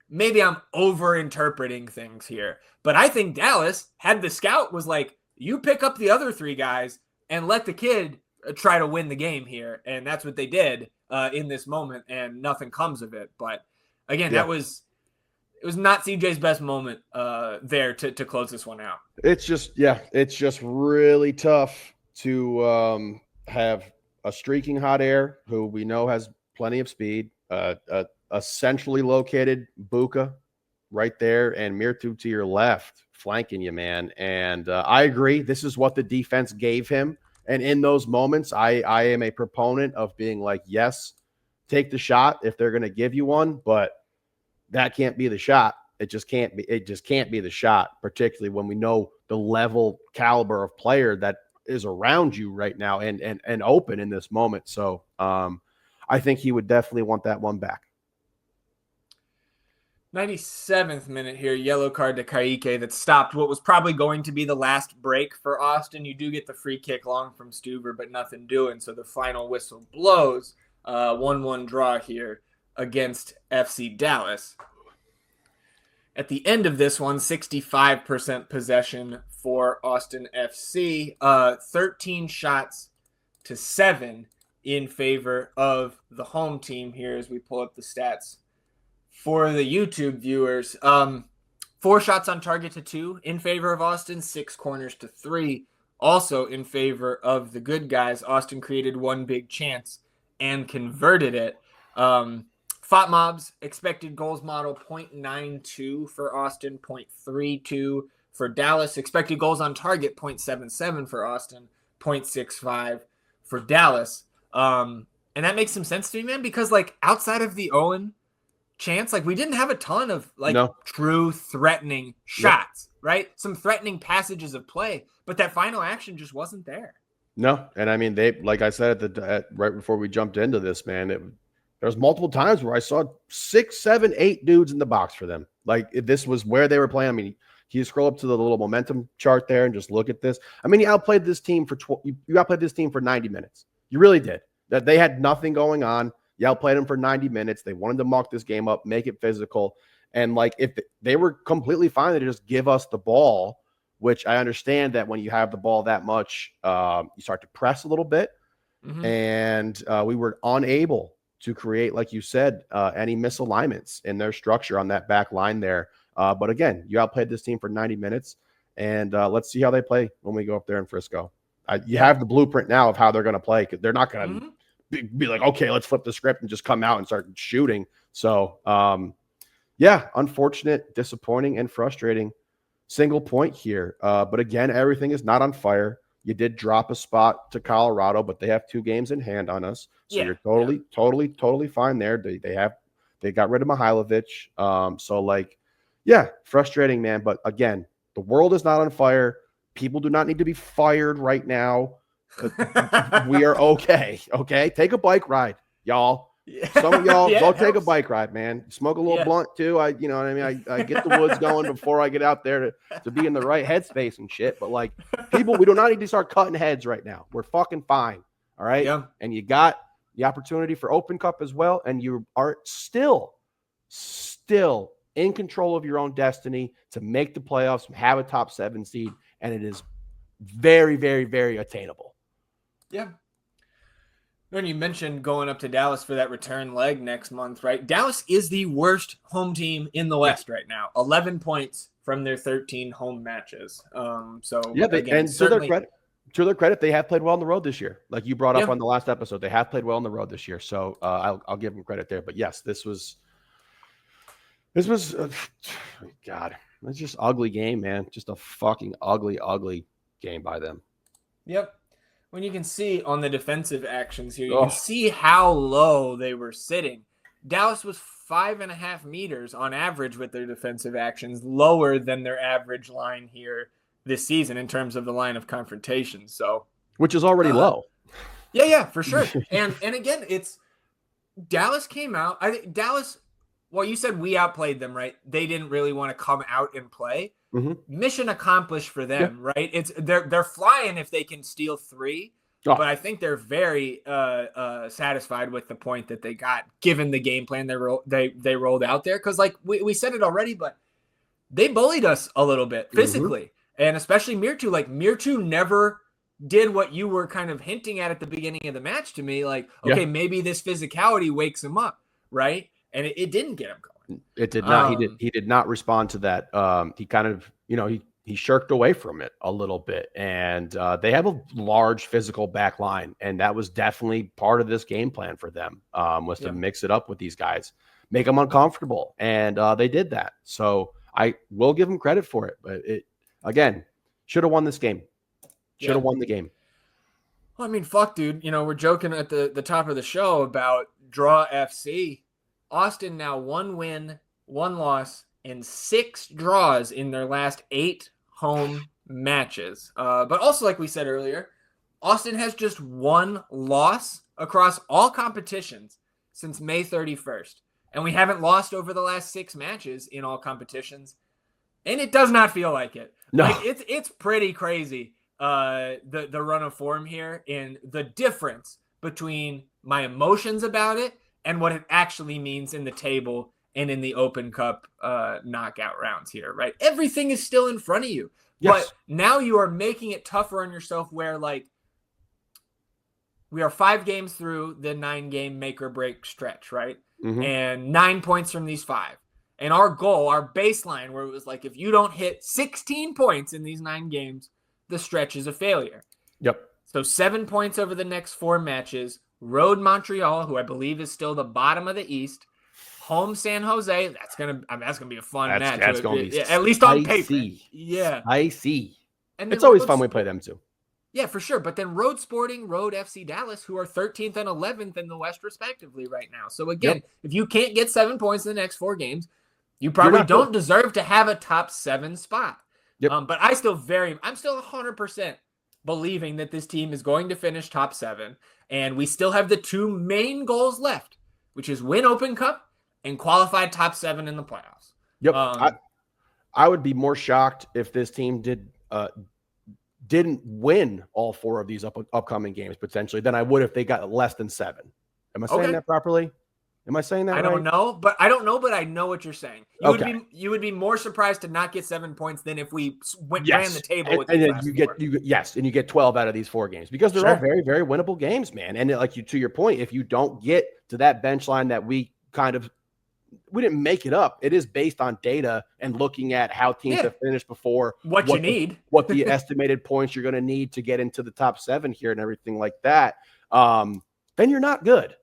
A: maybe I'm over interpreting things here, but I think Dallas had the scout was like, you pick up the other 3 guys and let the kid try to win the game here. And that's what they did in this moment, and nothing comes of it. But again, it was not CJ's best moment there to close this one out.
B: It's just really tough to have a streaking hot air who we know has plenty of speed, a centrally located Buka right there, and Mirtu to your left flanking you, man. And I agree. This is what the defense gave him. And in those moments, I am a proponent of being like, yes, take the shot if they're going to give you one, but that can't be the shot. It just can't be the shot, particularly when we know the level caliber of player that is around you right now and open in this moment. So I think he would definitely want that one back.
A: 97th minute here, yellow card to Kaique that stopped what was probably going to be the last break for Austin. You do get the free kick long from Stuver, but nothing doing. So the final whistle blows. 1-1 draw here against FC Dallas. At the end of this one, 65% possession for Austin FC. 13 shots to 7 in favor of the home team here as we pull up the stats for the YouTube viewers. 4 shots on target to 2 in favor of Austin, 6 corners to 3 also in favor of the good guys. Austin created 1 big chance and converted it. FOTMob's expected goals model 0.92 for Austin, 0.32 for Dallas. Expected goals on target 0.77 for Austin, 0.65 for Dallas. And that makes some sense to me, man, because like outside of the Owen chance, like we didn't have a ton of true threatening shots, right? Some threatening passages of play, but that final action just wasn't there.
B: No, and I mean they, like I said right before we jumped into this, man, there was multiple times where I saw 6, 7, 8 dudes in the box for them. Like this was where they were playing. I mean, you scroll up to the little momentum chart there and just look at this. I mean, you outplayed this team for you outplayed this team for 90 minutes. You really did. That they had nothing going on. You outplayed them for 90 minutes. They wanted to muck this game up, make it physical. And like if they were completely fine to just give us the ball, which I understand that when you have the ball that much, you start to press a little bit. And we were unable to create, like you said, any misalignments in their structure on that back line there. But again, you outplayed this team for 90 minutes, and let's see how they play when we go up there in Frisco. You have the blueprint now of how they're going to play, because they're not going to be like, okay, let's flip the script and just come out and start shooting. So, unfortunate, disappointing, and frustrating single point here. But again, everything is not on fire. You did drop a spot to Colorado, but they have 2 games in hand on us. So you're totally fine there. They got rid of Mihailovic. So like, frustrating, man. But again, the world is not on fire. People do not need to be fired right now. We are okay. Okay. Take a bike ride, y'all. Some of y'all go take a bike ride, man. Smoke a little blunt too. I get the woods going before I get out there to be in the right headspace and shit. But like people, we do not need to start cutting heads right now. We're fucking fine. All right. Yeah. And you got the opportunity for Open Cup as well. And you are still in control of your own destiny to make the playoffs, have a top 7 seed. And it is very, very, very attainable.
A: Yeah. When you mentioned going up to Dallas for that return leg next month, right? Dallas is the worst home team in the West right now. 11 points from their 13 home matches. Again,
B: to their credit, they have played well on the road this year. Like you brought up on the last episode, they have played well on the road this year. So I'll give them credit there. But yes, this was God, it's just ugly game, man. Just a fucking ugly game by them.
A: Yep. When you can see on the defensive actions here, you can see how low they were sitting. Dallas was 5.5 meters on average with their defensive actions, lower than their average line here this season in terms of the line of confrontation. So,
B: which is already low.
A: Yeah, for sure. And again, it's Dallas came out. I think Dallas. Well, you said we outplayed them, right? They didn't really want to come out and play. mission accomplished for them, right? It's they're flying if they can steal 3, but I think they're very satisfied with the point that they got, given the game plan they rolled out there. Because like we said it already, but they bullied us a little bit physically, and especially Mirtu. Like Mirtu never did what you were kind of hinting at the beginning of the match to me. Like, okay, maybe this physicality wakes him up, right? And it didn't get him going.
B: It did not. He did not respond to that. He kind of, he shirked away from it a little bit. And they have a large physical back line, and that was definitely part of this game plan for them, was to mix it up with these guys, make them uncomfortable. And they did that. So I will give them credit for it. But it, again, should have won this game. Should have won the game.
A: Well, I mean, fuck, dude. We're joking at the top of the show about Draw FC. Austin now 1 win, 1 loss, and 6 draws in their last 8 home matches. But also, like we said earlier, Austin has just 1 loss across all competitions since May 31st. And we haven't lost over the last 6 matches in all competitions. And it does not feel like it.
B: No.
A: Like, it's pretty crazy, the run of form here, and the difference between my emotions about it and what it actually means in the table and in the Open Cup knockout rounds here, right? Everything is still in front of you.
B: Yes.
A: But now you are making it tougher on yourself, where, like, we are 5 games through the 9-game make or break stretch, right? And 9 points from these 5. And our goal, our baseline, where it was like, if you don't hit 16 points in these 9 games, the stretch is a failure.
B: Yep.
A: So 7 points over the next 4 matches. Road Montreal, who I believe is still the bottom of the East. Home San Jose. That's gonna be a fun match.
B: That's gonna be
A: at least on paper. Yeah.
B: I see.
A: And
B: it's always fun when we play them too.
A: Yeah, for sure. But then Road Sporting, Road FC Dallas, who are 13th and 11th in the West respectively right now. So again, if you can't get 7 points in the next 4 games, you probably don't deserve to have a top 7 spot. But I'm still 100% believing that this team is going to finish top 7. And we still have the 2 main goals left, which is win Open Cup and qualify top 7 in the playoffs.
B: Yep. I would be more shocked if this team didn't win all 4 of these upcoming games potentially than I would if they got less than 7. Am I saying that properly? Am I saying that right?
A: I don't know, but I know what you're saying. You would be more surprised to not get 7 points than if we ran the table with
B: and then you get 12 out of these 4 games, because they're all very, very winnable games, man. And to your point, if you don't get to that bench line that we didn't make it up. It is based on data and looking at how teams have finished before, what the estimated points you're going to need to get into the top 7 here and everything like that. Then you're not good.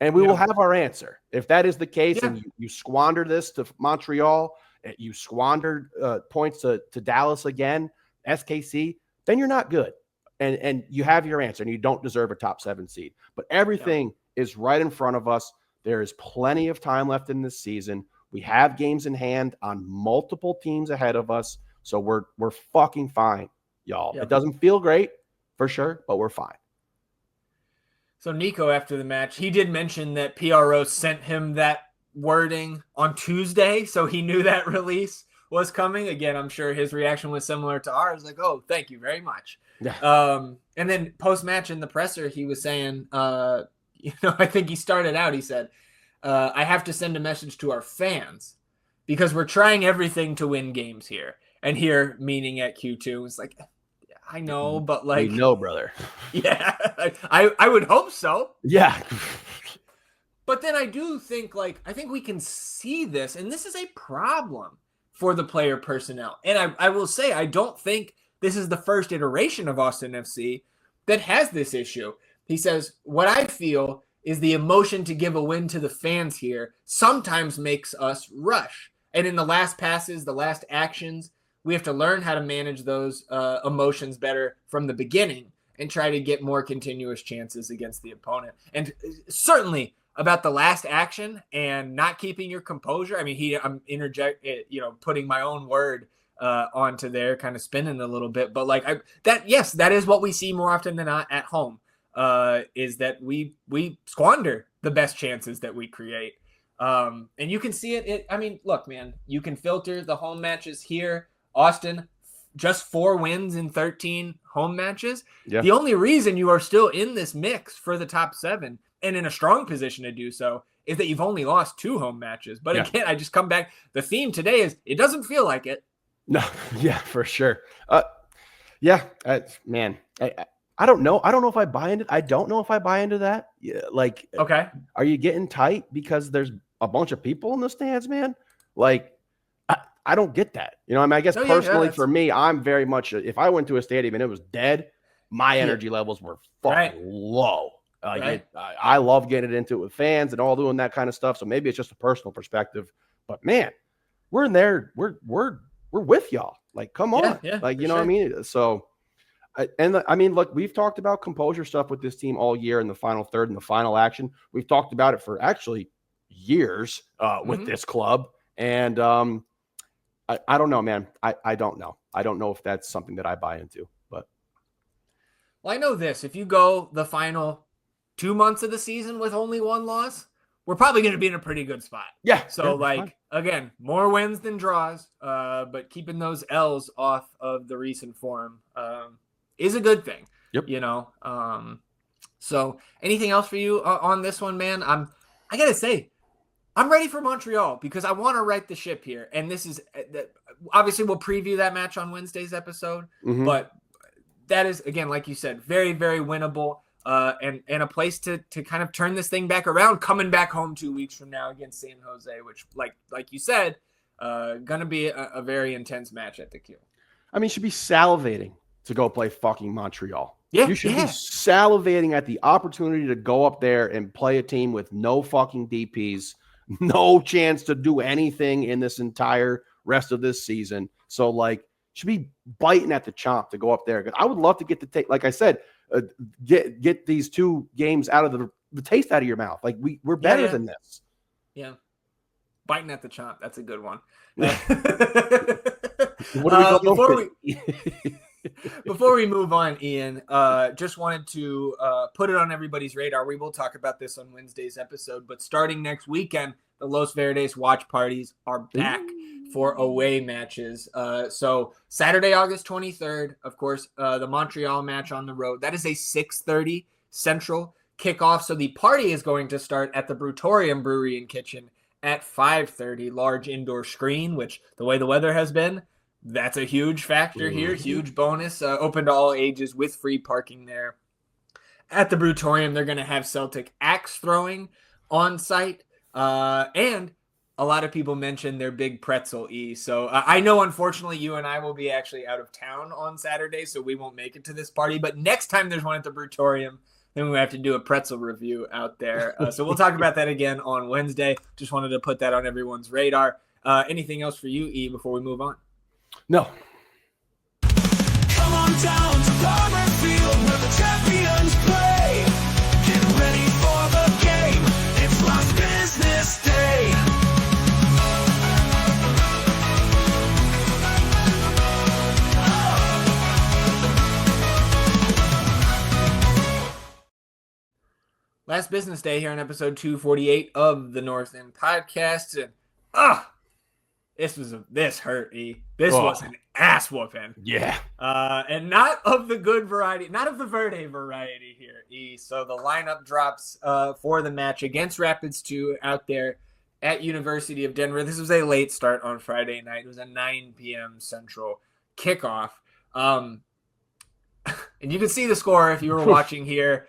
B: And we will have our answer. If that is the case, and you squander this to Montreal, you squandered points to Dallas again, SKC, then you're not good. And you have your answer, and you don't deserve a top 7 seed. But everything is right in front of us. There is plenty of time left in this season. We have games in hand on multiple teams ahead of us. So we're fucking fine, y'all. It doesn't feel great for sure, but we're fine.
A: So Nico, after the match, he did mention that PRO sent him that wording on Tuesday, so he knew that release was coming. Again, I'm sure his reaction was similar to ours, like, oh, thank you very much. Yeah. And then post-match in the presser, he was saying, I think he started out, he said, I have to send a message to our fans because we're trying everything to win games here. And here, meaning at Q2, it's like, I know, but like...
B: We know, brother.
A: Yeah, I would hope so.
B: Yeah.
A: But then I do think, I think we can see this, and this is a problem for the player personnel. And I will say, I don't think this is the first iteration of Austin FC that has this issue. He says, what I feel is the emotion to give a win to the fans here sometimes makes us rush. And in the last passes, the last actions, we have to learn how to manage those emotions better from the beginning and try to get more continuous chances against the opponent. And certainly about the last action and not keeping your composure. I mean, I'm putting my own word onto there, kind of spinning a little bit. But that is what we see more often than not at home. Is that we squander the best chances that we create. And you can see it. I mean, look, man, you can filter the home matches here Austin, just 4 wins in 13 home matches.
B: Yeah.
A: The only reason you are still in this mix for the top 7 and in a strong position to do so is that you've only lost 2 home matches. But again, I just come back. The theme today is it doesn't feel like it.
B: No, yeah, for sure. Man, I don't know. I don't know if I buy into. I don't know if I buy into that. Yeah, like,
A: okay,
B: are you getting tight because there's a bunch of people in the stands, man? Like, I don't get that. You know, I mean, I guess personally for me, I'm very much. If I went to a stadium and it was dead, my energy levels were fucking low. I love getting into it with fans and all doing that kind of stuff. So maybe it's just a personal perspective. But man, we're in there. We're with y'all. Like, come on. Like, you know what I mean? So. Look, we've talked about composure stuff with this team all year in the final third and the final action. We've talked about it for actually years with this club. And I don't know, man. I don't know. I don't know if that's something that I buy into. But
A: well, I know this. If you go the final 2 months of the season with only 1 loss, we're probably going to be in a pretty good spot.
B: Yeah.
A: So, again, more wins than draws, but keeping those L's off of the recent form is a good thing.
B: Yep.
A: You know. So anything else for you on this one, man? I got to say, I'm ready for Montreal because I want to right the ship here. And this is obviously we'll preview that match on Wednesday's episode, but that is, again, like you said, very, very winnable. And a place to kind of turn this thing back around, coming back home 2 weeks from now against San Jose, which, like you said, gonna be a very intense match at the Q.
B: I mean, should be salivating to go play fucking Montreal.
A: Yeah,
B: you should be salivating at the opportunity to go up there and play a team with no fucking DPs, no chance to do anything in this entire rest of this season. So, like, should be biting at the chomp to go up there. Because I would love to get the take, like I said, get these 2 games out of the taste out of your mouth. Like, we're better than this.
A: Yeah. Biting at the chomp. That's a good one.
B: What do we
A: Before we move on, Ian, just wanted to put it on everybody's radar. We will talk about this on Wednesday's episode, but starting next weekend, the Los Verdes watch parties are back for away matches. So Saturday, August 23rd, of course, the Montreal match on the road. That is a 6:30 Central kickoff. So the party is going to start at the Brutorium Brewery and Kitchen at 5:30, large indoor screen, which the way the weather has been, that's a huge factor here, huge bonus, open to all ages with free parking there. At the Brutorium, they're going to have Celtic axe throwing on site, and a lot of people mentioned their big pretzel E. So I know, unfortunately, you and I will be actually out of town on Saturday, so we won't make it to this party. But next time there's one at the Brutorium, then we have to do a pretzel review out there. So we'll talk about that again on Wednesday. Just wanted to put that on everyone's radar. Anything else for you, E, before we move on?
B: No.
C: Come on down to Farmer Field where the champions play. Get ready for the game. It's Lost Business Day.
A: Last business day here on episode 248 of the North End Podcast. And this hurt, E. This was an ass whooping.
B: Yeah.
A: And not of the good variety, not of the Verde variety here, E. So the lineup drops for the match against Rapids 2 out there at University of Denver. This was a late start on Friday night. It was a 9 p.m. Central kickoff. And you can see the score if you were watching here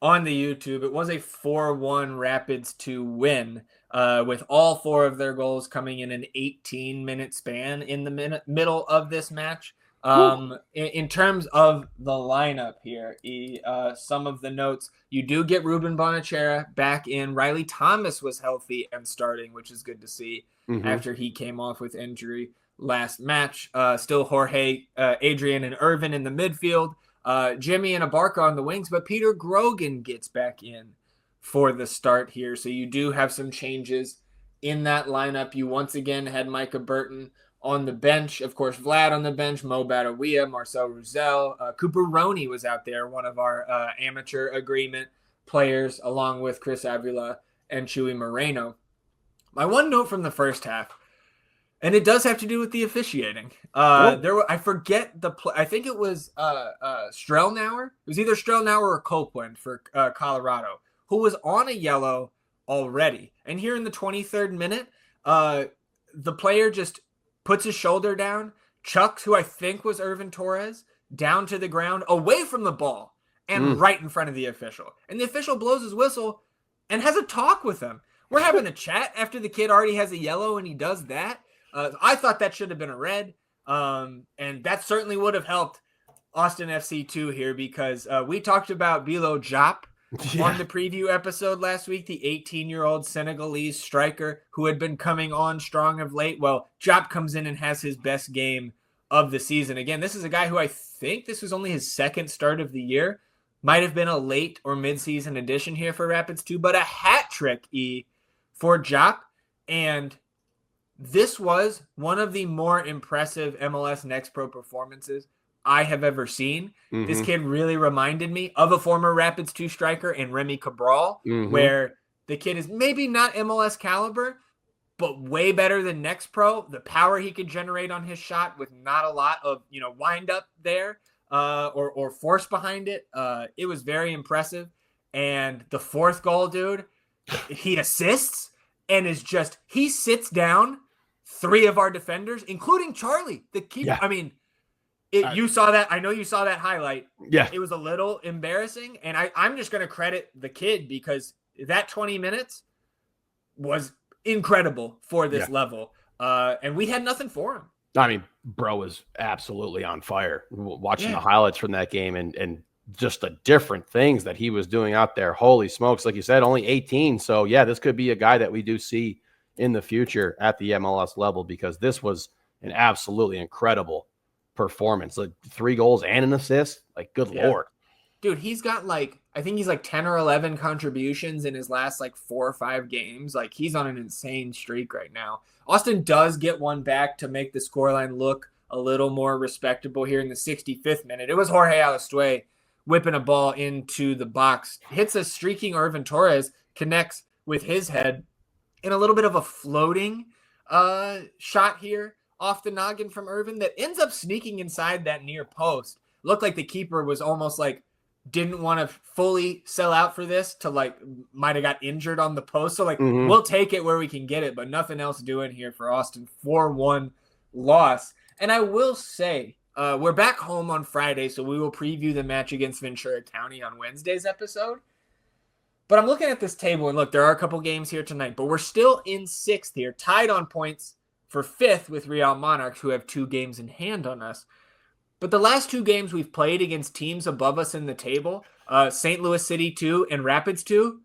A: on the YouTube. It was a 4-1 Rapids 2 win, with all 4 of their goals coming in an 18-minute span in the middle of this match. In terms of the lineup here, some of the notes, you do get Ruben Bonachera back in. Riley Thomas was healthy and starting, which is good to see after he came off with injury last match. Still Jorge, Adrian, and Irvin in the midfield. Jimmy and Abarca on the wings, but Peter Grogan gets back in for the start here. So you do have some changes in that lineup. You once again had Micah Burton on the bench. Of course, Vlad on the bench, Mo Badawia, Marcel Ruzel. Cooper Roney was out there, one of our amateur agreement players, along with Chris Avila and Chuy Moreno. My one note from the first half, And it does have to do with the officiating. I forget I think it was Strelnauer. It was either Strelnauer or Copeland for Colorado, who was on a yellow already. And here in the 23rd minute, the player just puts his shoulder down, chucks who I think was Irvin Torres down to the ground, away from the ball, and right in front of the official. And the official blows his whistle and has a talk with him. We're having a chat after the kid already has a yellow and he does that. I thought that should have been a red, and that certainly would have helped Austin FC2 here, because we talked about Bilo Diop on the preview episode last week, the 18-year-old Senegalese striker who had been coming on strong of late. Well, Diop comes in and has his best game of the season. Again, this is a guy who I think this was only his second start of the year. Might have been a late or mid-season addition here for Rapids 2, but a hat trick for Diop. And this was one of the more impressive MLS Next Pro performances I have ever seen. This kid really reminded me of a former Rapids 2 striker in Remy Cabral, where the kid is maybe not MLS caliber, but way better than Next Pro. The power he could generate on his shot with not a lot of wind up there or force behind it. It was very impressive. And the fourth goal, dude, he assists and he sits down 3 of our defenders, including Charlie, the keeper. Yeah. I mean, you saw that. I know you saw that highlight.
B: Yeah.
A: It was a little embarrassing. And I'm just going to credit the kid, because that 20 minutes was incredible for this level. And we had nothing for him.
B: I mean, bro was absolutely on fire. Watching the highlights from that game and just the different things that he was doing out there. Holy smokes. Like you said, only 18. So, yeah, this could be a guy that we do see in the future at the MLS level, because this was an absolutely incredible performance. Like 3 goals and an assist. Like, good Lord.
A: Dude, he's got I think he's 10 or 11 contributions in his last 4 or 5 games. Like, he's on an insane streak right now. Austin does get one back to make the scoreline look a little more respectable here in the 65th minute. It was Jorge Alistue whipping a ball into the box, hits a streaking Irvin Torres, connects with his head in a little bit of a floating shot here off the noggin from Irvin that ends up sneaking inside that near post. Looked like the keeper was almost didn't want to fully sell out for this to might have got injured on the post. So we'll take it where we can get it, but nothing else doing here for Austin. 4-1 loss. And I will say, we're back home on Friday, so we will preview the match against Ventura County on Wednesday's episode. But I'm looking at this table, and look, there are a couple games here tonight, but we're still in 6th here, tied on points for 5th with Real Monarchs, who have 2 games in hand on us. But the last 2 games we've played against teams above us in the table, St. Louis City 2 and Rapids 2,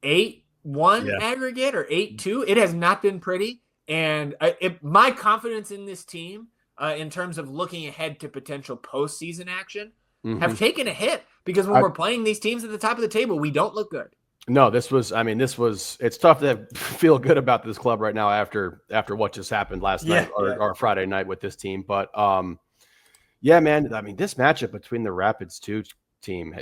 A: 8-1 aggregate or 8-2. It has not been pretty. And my confidence in this team, in terms of looking ahead to potential postseason action, have taken a hit, because when we're playing these teams at the top of the table, we don't look good.
B: No, it's tough to feel good about this club right now after what just happened last night or Friday night with this team. But yeah, man, I mean, this matchup between the Rapids 2 team,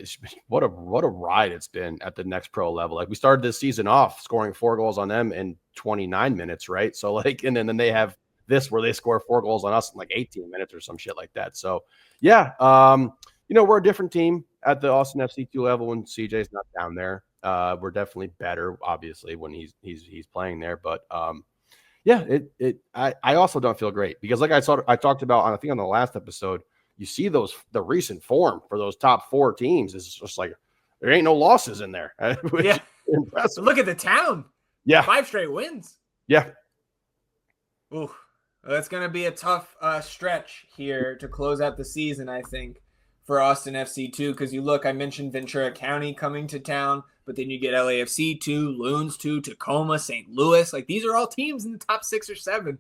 B: what a ride it's been at the Next Pro level. We started this season off scoring 4 goals on them in 29 minutes, right? So and then they have this where they score 4 goals on us in 18 minutes or some shit like that. So yeah, we're a different team at the Austin FC2 level when CJ's not down there. We're definitely better, obviously, when he's playing there. But I also don't feel great, because I talked about I think on the last episode, you see the recent form for those top 4 teams is just there ain't no losses in there. Impressive.
A: Look at the town. 5 straight wins.
B: Yeah.
A: Ooh, that's going to be a tough stretch here to close out the season, I think, for Austin FC2, because I mentioned Ventura County coming to town, but then you get LAFC 2, Loons 2, Tacoma, St. Louis. These are all teams in the top 6 or 7.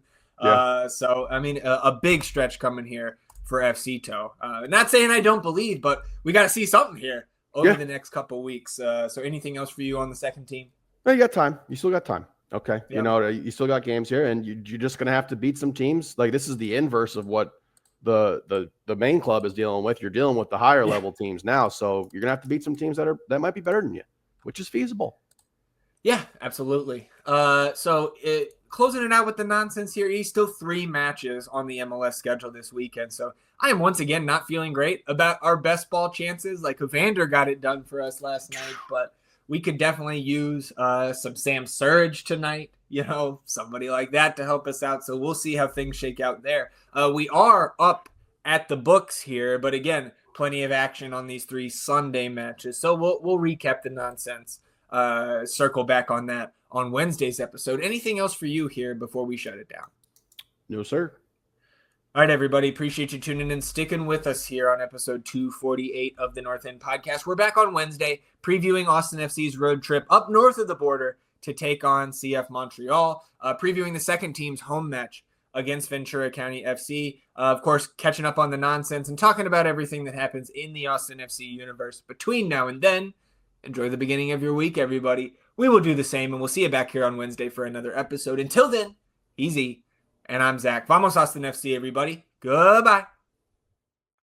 A: So, I mean, a big stretch coming here for FCTO. Not saying I don't believe, but we got to see something here over the next couple weeks. So anything else for you on the second team?
B: No, you got time. You still got time. Okay. Yep. You still got games here, and you're just going to have to beat some teams. This is the inverse of what the main club is dealing with. You're dealing with the higher level teams now. So you're going to have to beat some teams that might be better than you, which is feasible.
A: Yeah, absolutely. Closing it out with the nonsense here, still 3 matches on the MLS schedule this weekend. So I am once again not feeling great about our best ball chances. Like Evander got it done for us last night, but we could definitely use some Sam Surge tonight, somebody like that to help us out. So we'll see how things shake out there. We are up at the books here, but again, plenty of action on these 3 Sunday matches. So we'll recap the nonsense, circle back on that on Wednesday's episode. Anything else for you here before we shut it down?
B: No, sir.
A: All right, everybody. Appreciate you tuning in, sticking with us here on episode 248 of the North End Podcast. We're back on Wednesday previewing Austin FC's road trip up north of the border to take on CF Montreal, previewing the second team's home match against Ventura County FC. Of course, catching up on the nonsense and talking about everything that happens in the Austin FC universe between now and then. Enjoy the beginning of your week, everybody. We will do the same, and we'll see you back here on Wednesday for another episode. Until then, easy. And I'm Zach. Vamos Austin FC, everybody. Goodbye.